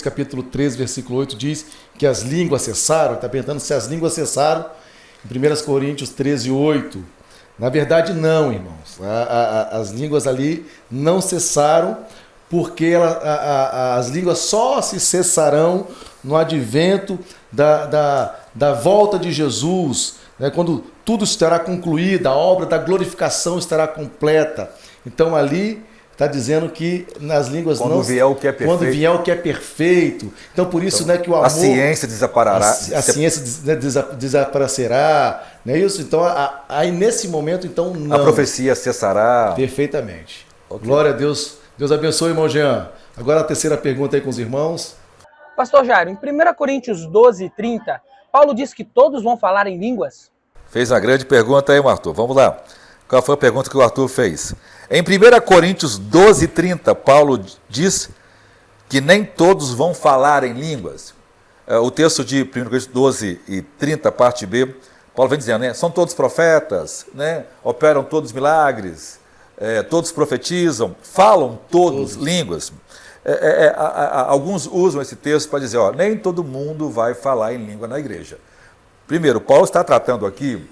capítulo 13, versículo 8 diz que as línguas cessaram. Está perguntando se as línguas cessaram em 1 Coríntios 13, 8. Na verdade, não, irmãos. As línguas ali não cessaram, porque as línguas só se cessarão no advento da volta de Jesus, né, quando tudo estará concluído, a obra da glorificação estará completa. Então ali está dizendo que nas línguas quando vier o que é perfeito. Quando vier o que é perfeito. Então por isso, né, que o amor... A ciência desaparará. A ciência desaparecerá, não é isso? Então aí nesse momento, então não. A profecia cessará. Perfeitamente. Okay. Glória a Deus. Deus abençoe, irmão Jean. Agora a terceira pergunta aí com os irmãos. Pastor Jairo, em 1 Coríntios 12:30, Paulo diz que todos vão falar em línguas? Fez uma grande pergunta aí, Arthur. Vamos lá. Qual foi a pergunta que o Arthur fez? Em 1 Coríntios 12:30, Paulo diz que nem todos vão falar em línguas. O texto de 1 Coríntios 12:30, parte B, Paulo vem dizendo, né? São todos profetas, né? Operam todos milagres, todos profetizam, falam todos línguas. Alguns usam esse texto para dizer, nem todo mundo vai falar em língua na igreja. Primeiro, Paulo está tratando aqui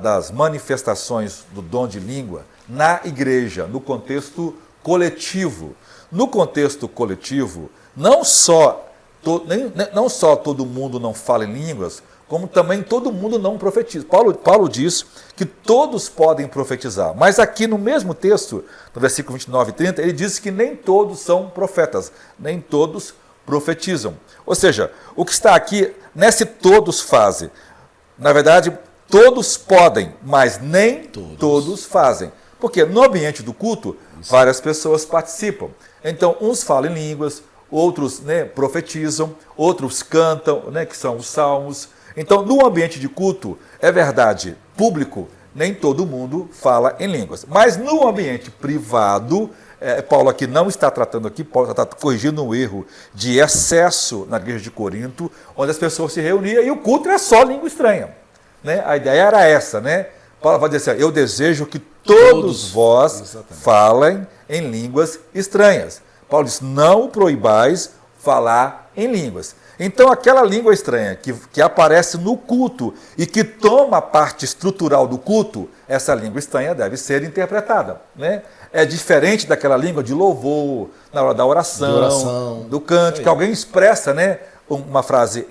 das manifestações do dom de língua na igreja, no contexto coletivo. No contexto coletivo, não só todo mundo não fala em línguas, como também todo mundo não profetiza. Paulo diz que todos podem profetizar, mas aqui no mesmo texto, no versículo 29 e 30, ele diz que nem todos são profetas, nem todos profetizam. Ou seja, o que está aqui, nesse todos fazem, na verdade, todos podem, mas nem todos fazem. Porque no ambiente do culto, várias pessoas participam. Então, uns falam em línguas, outros, né, profetizam, outros cantam, né, que são os salmos. Então, no ambiente de culto, é verdade, público, nem todo mundo fala em línguas. Mas no ambiente privado, Paulo aqui não está tratando aqui, Paulo está corrigindo um erro de excesso na igreja de Corinto, onde as pessoas se reuniam e o culto era só língua estranha. Né? A ideia era essa, né? Paulo vai dizer assim, eu desejo que todos vós falem em línguas estranhas. Paulo diz, não o proibais falar em línguas. Então, aquela língua estranha que aparece no culto e que toma a parte estrutural do culto, essa língua estranha deve ser interpretada. Né? É diferente daquela língua de louvor, na hora da oração, do canto, que alguém expressa, né, uma frase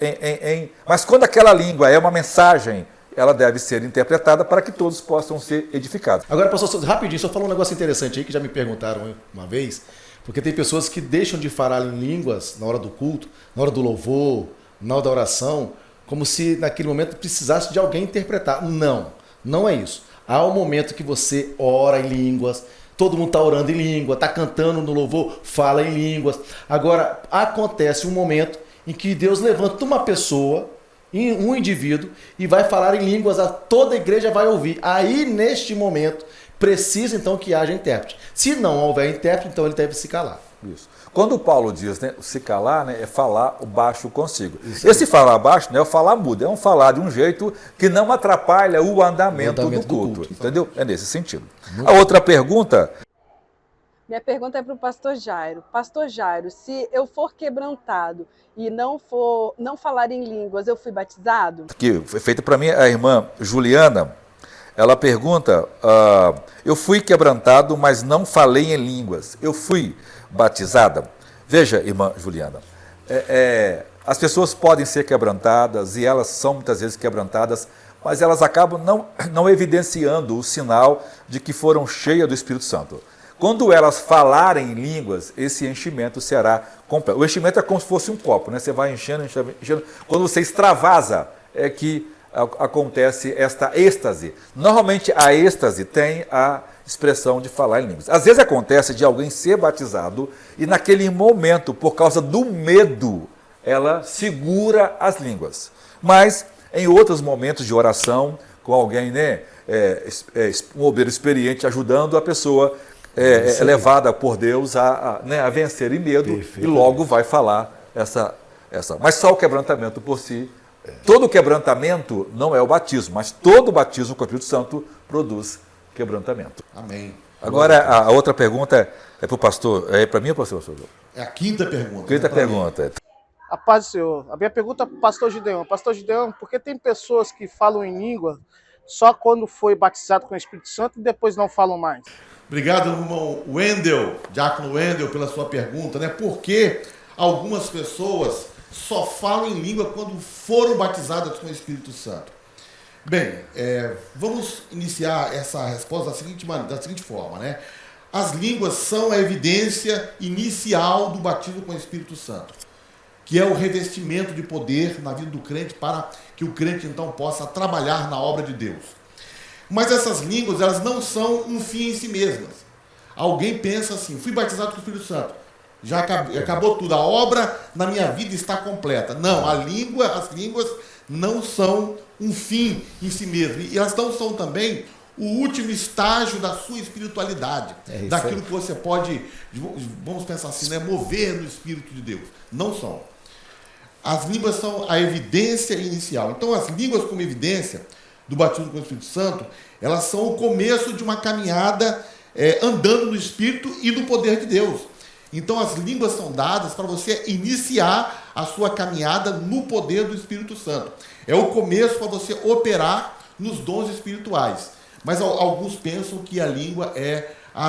mas quando aquela língua é uma mensagem, ela deve ser interpretada para que todos possam ser edificados. Agora, pastor, rapidinho, só falou um negócio interessante aí que já me perguntaram uma vez, porque tem pessoas que deixam de falar em línguas na hora do culto, na hora do louvor, na hora da oração, como se naquele momento precisasse de alguém interpretar. Não, não é isso. Há um momento que você ora em línguas, todo mundo está orando em língua, está cantando no louvor, fala em línguas. Agora, acontece um momento em que Deus levanta uma pessoa, um indivíduo, e vai falar em línguas, toda a igreja vai ouvir. Aí, neste momento, precisa então que haja intérprete. Se não houver intérprete, então ele deve se calar. Isso. Quando Paulo diz, né, se calar, né, é falar o baixo consigo. Esse falar baixo não é o falar mudo, é um falar de um jeito que não atrapalha o andamento do culto. Entendeu? É nesse sentido. A outra pergunta... Minha pergunta é para o pastor Jairo. Pastor Jairo, se eu for quebrantado e não falar em línguas, eu fui batizado? Que foi feita para mim a irmã Juliana. Ela pergunta, eu fui quebrantado, mas não falei em línguas. Eu fui batizada? Veja, irmã Juliana, as pessoas podem ser quebrantadas, e elas são muitas vezes quebrantadas, mas elas acabam não evidenciando o sinal de que foram cheias do Espírito Santo. Quando elas falarem em línguas, esse enchimento será completo. O enchimento é como se fosse um copo, né? Você vai enchendo. Quando você extravasa, é que acontece esta êxtase. Normalmente a êxtase tem a expressão de falar em línguas. Às vezes acontece de alguém ser batizado e naquele momento, por causa do medo, ela segura as línguas. Mas em outros momentos de oração, com alguém, né, um obreiro experiente ajudando a pessoa, é levada por Deus a vencer em medo e logo vai falar essa. Mas só o quebrantamento por si. Todo quebrantamento não é o batismo, mas todo batismo com o Espírito Santo produz quebrantamento. Amém. Agora, a outra pergunta é para o pastor. É para mim ou para o pastor? É a quinta pergunta. Quinta pergunta. A paz do Senhor. A minha pergunta é para o pastor Gideão. Pastor Gideão, por que tem pessoas que falam em língua só quando foi batizado com o Espírito Santo e depois não falam mais? Obrigado, irmão Wendel, Diácono Wendel, pela sua pergunta, né? Por que algumas pessoas só falam em língua quando foram batizadas com o Espírito Santo? Bem, vamos iniciar essa resposta da seguinte forma, né? As línguas são a evidência inicial do batismo com o Espírito Santo, que é o revestimento de poder na vida do crente para que o crente então possa trabalhar na obra de Deus. Mas essas línguas, elas não são um fim em si mesmas. Alguém pensa assim, fui batizado com o Espírito Santo, já acabou tudo, a obra na minha vida está completa. Não, as línguas não são um fim em si mesmo. E elas não são também o último estágio da sua espiritualidade, daquilo que você pode, vamos pensar assim, né, mover no Espírito de Deus. Não são. As línguas são a evidência inicial. Então, as línguas como evidência do batismo com o Espírito Santo, elas são o começo de uma caminhada andando no Espírito e no poder de Deus. Então, as línguas são dadas para você iniciar a sua caminhada no poder do Espírito Santo. É o começo para você operar nos dons espirituais. Mas alguns pensam que a língua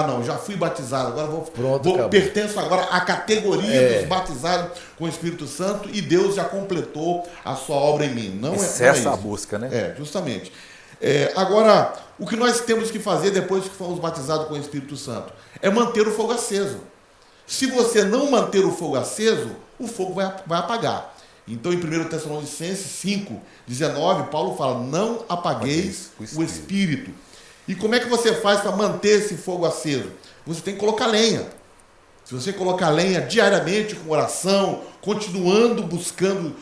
não, já fui batizado, agora pertenço agora à categoria dos batizados com o Espírito Santo e Deus já completou a sua obra em mim. Não é isso. A busca, né? Justamente. Agora, o que nós temos que fazer depois que fomos batizados com o Espírito Santo é manter o fogo aceso. Se você não manter o fogo aceso, o fogo vai apagar. Então, em 1 Tessalonicenses 5:19, Paulo fala, não apagueis o Espírito. E como é que você faz para manter esse fogo aceso? Você tem que colocar lenha. Se você colocar lenha diariamente com oração, continuando buscando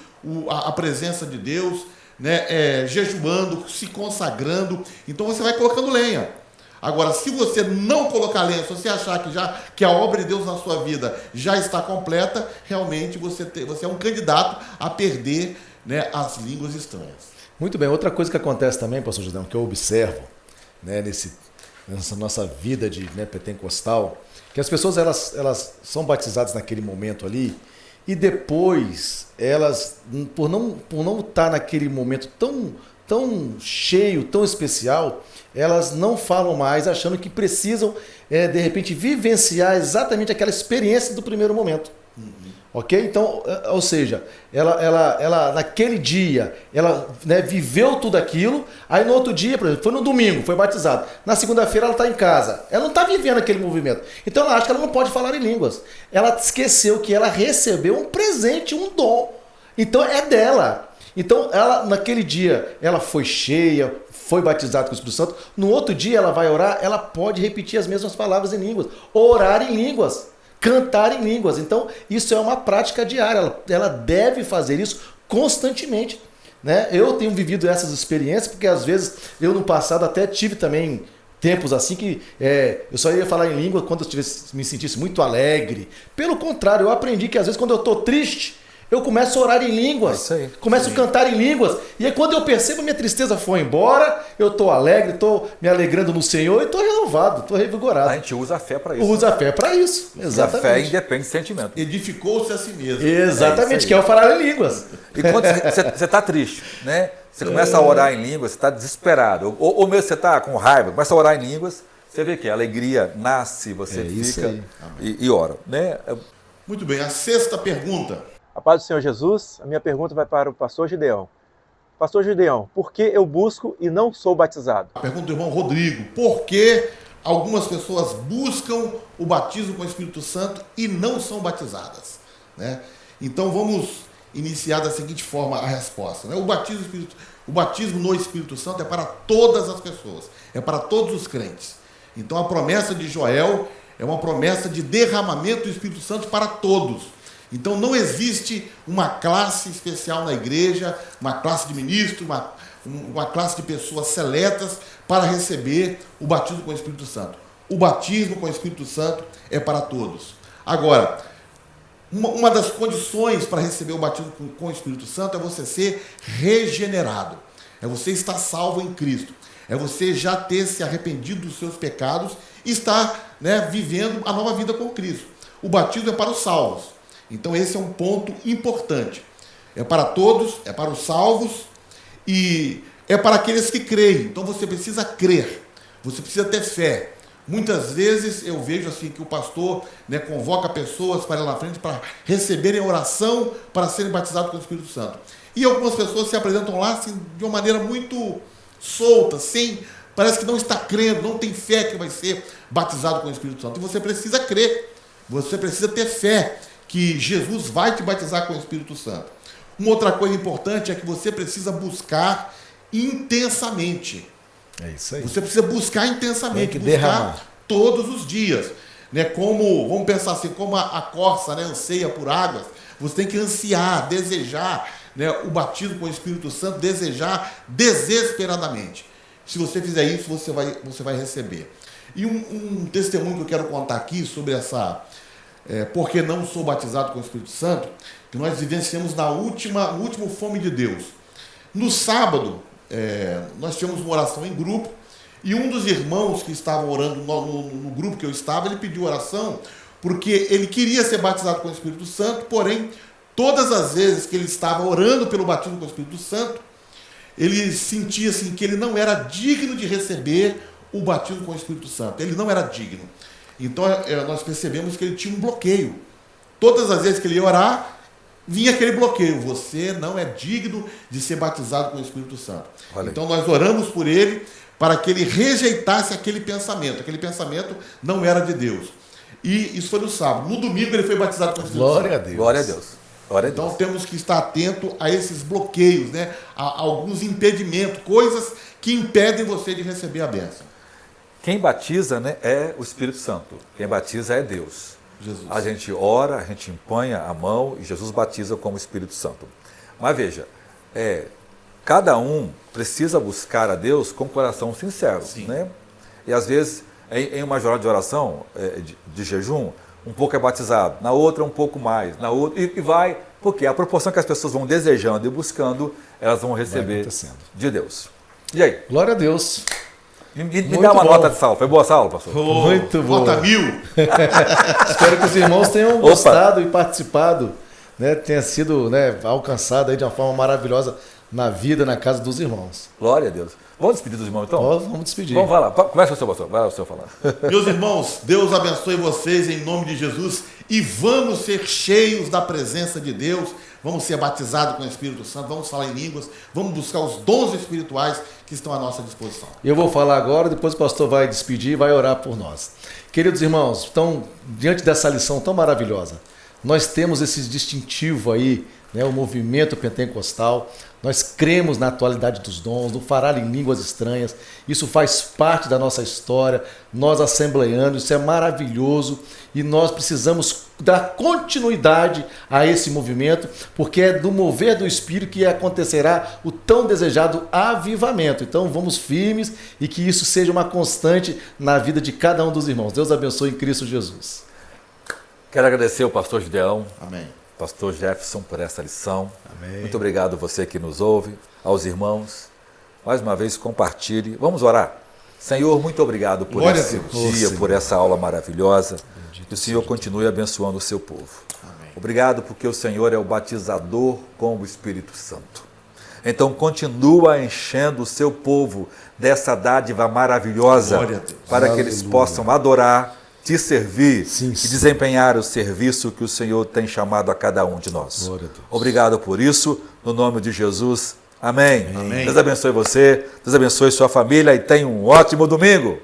a presença de Deus, né, jejuando, se consagrando, então você vai colocando lenha. Agora, se você não colocar lenha, se você achar que a obra de Deus na sua vida já está completa, realmente você é um candidato a perder, né, as línguas estranhas. Muito bem. Outra coisa que acontece também, pastor Gideão, que eu observo, né, nessa nossa vida de pentecostal, que as pessoas elas são batizadas naquele momento ali e depois elas, por não estar naquele momento tão cheio, tão especial, elas não falam mais achando que precisam, de repente, vivenciar exatamente aquela experiência do primeiro momento. Ok? Então, ou seja, ela naquele dia, ela, né, viveu tudo aquilo, aí no outro dia, por exemplo, foi no domingo, foi batizado. Na segunda-feira ela está em casa. Ela não está vivendo aquele movimento. Então ela acha que ela não pode falar em línguas. Ela esqueceu que ela recebeu um presente, um dom. Então é dela. Então ela, naquele dia, ela foi cheia, foi batizada com o Espírito Santo. No outro dia ela vai orar, ela pode repetir as mesmas palavras em línguas. Orar em línguas. Cantar em línguas. Então, isso é uma prática diária. Ela deve fazer isso constantemente. Né? Eu tenho vivido essas experiências, porque às vezes eu no passado até tive também tempos assim que eu só ia falar em língua quando eu me sentisse muito alegre. Pelo contrário, eu aprendi que às vezes quando eu estou triste, eu começo a orar em línguas, começo a cantar em línguas, e aí quando eu percebo minha tristeza foi embora, eu estou alegre, estou me alegrando no Senhor e estou renovado, estou revigorado. A gente usa a fé para isso. Usa a fé para isso, exatamente. A fé independe do sentimento. Edificou-se a si mesmo. Exatamente, que é o falar em línguas. E quando você está triste, né? Você começa a orar em línguas, você está desesperado, ou mesmo você está com raiva, começa a orar em línguas, você vê que a alegria nasce, você fica e ora. Né? Muito bem, a sexta pergunta. A paz do Senhor Jesus, a minha pergunta vai para o pastor Gideão. Pastor Gideão, por que eu busco e não sou batizado? A pergunta do irmão Rodrigo, por que algumas pessoas buscam o batismo com o Espírito Santo e não são batizadas? Né? Então vamos iniciar da seguinte forma a resposta, né? O batismo no Espírito Santo é para todas as pessoas, é para todos os crentes. Então a promessa de Joel é uma promessa de derramamento do Espírito Santo para todos. Então não existe uma classe especial na igreja, uma classe de ministros, uma classe de pessoas seletas para receber o batismo com o Espírito Santo. O batismo com o Espírito Santo é para todos. Agora, uma das condições para receber o batismo com o Espírito Santo é você ser regenerado. É você estar salvo em Cristo. É você já ter se arrependido dos seus pecados e estar, né, vivendo a nova vida com Cristo. O batismo é para os salvos. Então esse é um ponto importante. É para todos, é para os salvos e é para aqueles que creem. Então você precisa crer, você precisa ter fé. Muitas vezes eu vejo assim que o pastor, né, convoca pessoas para ir lá na frente para receberem oração para serem batizados com o Espírito Santo. E algumas pessoas se apresentam lá assim, de uma maneira muito solta, parece que não está crendo, não tem fé que vai ser batizado com o Espírito Santo. E você precisa crer, você precisa ter fé que Jesus vai te batizar com o Espírito Santo. Uma outra coisa importante é que você precisa buscar intensamente. É isso aí. Você precisa buscar intensamente, tem que buscar derramar todos os dias. Né? Como, vamos pensar assim, como a corça, né, anseia por águas, você tem que ansiar, desejar, né, o batismo com o Espírito Santo, desejar desesperadamente. Se você fizer isso, você vai receber. E um testemunho que eu quero contar aqui sobre essa... porque não sou batizado com o Espírito Santo, que nós vivenciamos no último Fome de Deus. No sábado, nós tínhamos uma oração em grupo, e um dos irmãos que estavam orando no grupo que eu estava, ele pediu oração, porque ele queria ser batizado com o Espírito Santo, porém, todas as vezes que ele estava orando pelo batismo com o Espírito Santo, ele sentia assim, que ele não era digno de receber o batismo com o Espírito Santo. Ele não era digno. Então, nós percebemos que ele tinha um bloqueio. Todas as vezes que ele ia orar, vinha aquele bloqueio. Você não é digno de ser batizado com o Espírito Santo. Então, nós oramos por ele para que ele rejeitasse aquele pensamento. Aquele pensamento não era de Deus. E isso foi no sábado. No domingo, ele foi batizado com o Espírito Santo. Glória a Deus. Glória a Deus. Então temos que estar atento a esses bloqueios, né? A alguns impedimentos, coisas que impedem você de receber a bênção. Quem batiza, né, é o Espírito Santo. Quem batiza é Deus. Jesus. A gente ora, a gente empanha a mão e Jesus batiza como Espírito Santo. Mas veja, cada um precisa buscar a Deus com coração sincero. Né? E às vezes, em uma jornada de oração, de jejum, um pouco é batizado, na outra um pouco mais, na outra, e vai, porque a proporção que as pessoas vão desejando e buscando, elas vão receber de Deus. E aí? Glória a Deus. Me dá uma nota de sal. Foi boa essa aula, pastor? Muito boa. Nota 1000. Espero que os irmãos tenham gostado e participado, né, tenha sido, né, alcançado aí de uma forma maravilhosa na vida, na casa dos irmãos. Glória a Deus. Vamos despedir dos irmãos, então? Vamos despedir. Vamos falar. Começa o seu, pastor. Vai o senhor falar. Meus irmãos, Deus abençoe vocês em nome de Jesus e vamos ser cheios da presença de Deus, vamos ser batizados com o Espírito Santo, vamos falar em línguas, vamos buscar os dons espirituais que estão à nossa disposição. Eu vou falar agora, depois o pastor vai despedir e vai orar por nós. Queridos irmãos, então, diante dessa lição tão maravilhosa, nós temos esse distintivo aí, né, o movimento pentecostal. Nós cremos na atualidade dos dons, no falar em línguas estranhas. Isso faz parte da nossa história. Nós assembleanos, isso é maravilhoso e nós precisamos dar continuidade a esse movimento, porque é do mover do Espírito que acontecerá o tão desejado avivamento. Então vamos firmes e que isso seja uma constante na vida de cada um dos irmãos. Deus abençoe em Cristo Jesus. Quero agradecer ao pastor Gideão. Amém. Pastor Jefferson, por essa lição. Amém. Muito obrigado a você que nos ouve, aos irmãos. Mais uma vez, compartilhe. Vamos orar. Senhor, muito obrigado por Glória esse a Deus. dia, por essa aula maravilhosa. Que o Senhor continue abençoando o seu povo. Amém. Obrigado porque o Senhor é o batizador com o Espírito Santo. Então, continua enchendo o seu povo dessa dádiva maravilhosa, Glória a Deus. para que eles possam adorar, te servir Sim, e sim. desempenhar o serviço que o Senhor tem chamado a cada um de nós. Glória a Deus. Obrigado por isso, no nome de Jesus. Amém. Amém. Deus abençoe você, Deus abençoe sua família e tenha um ótimo domingo.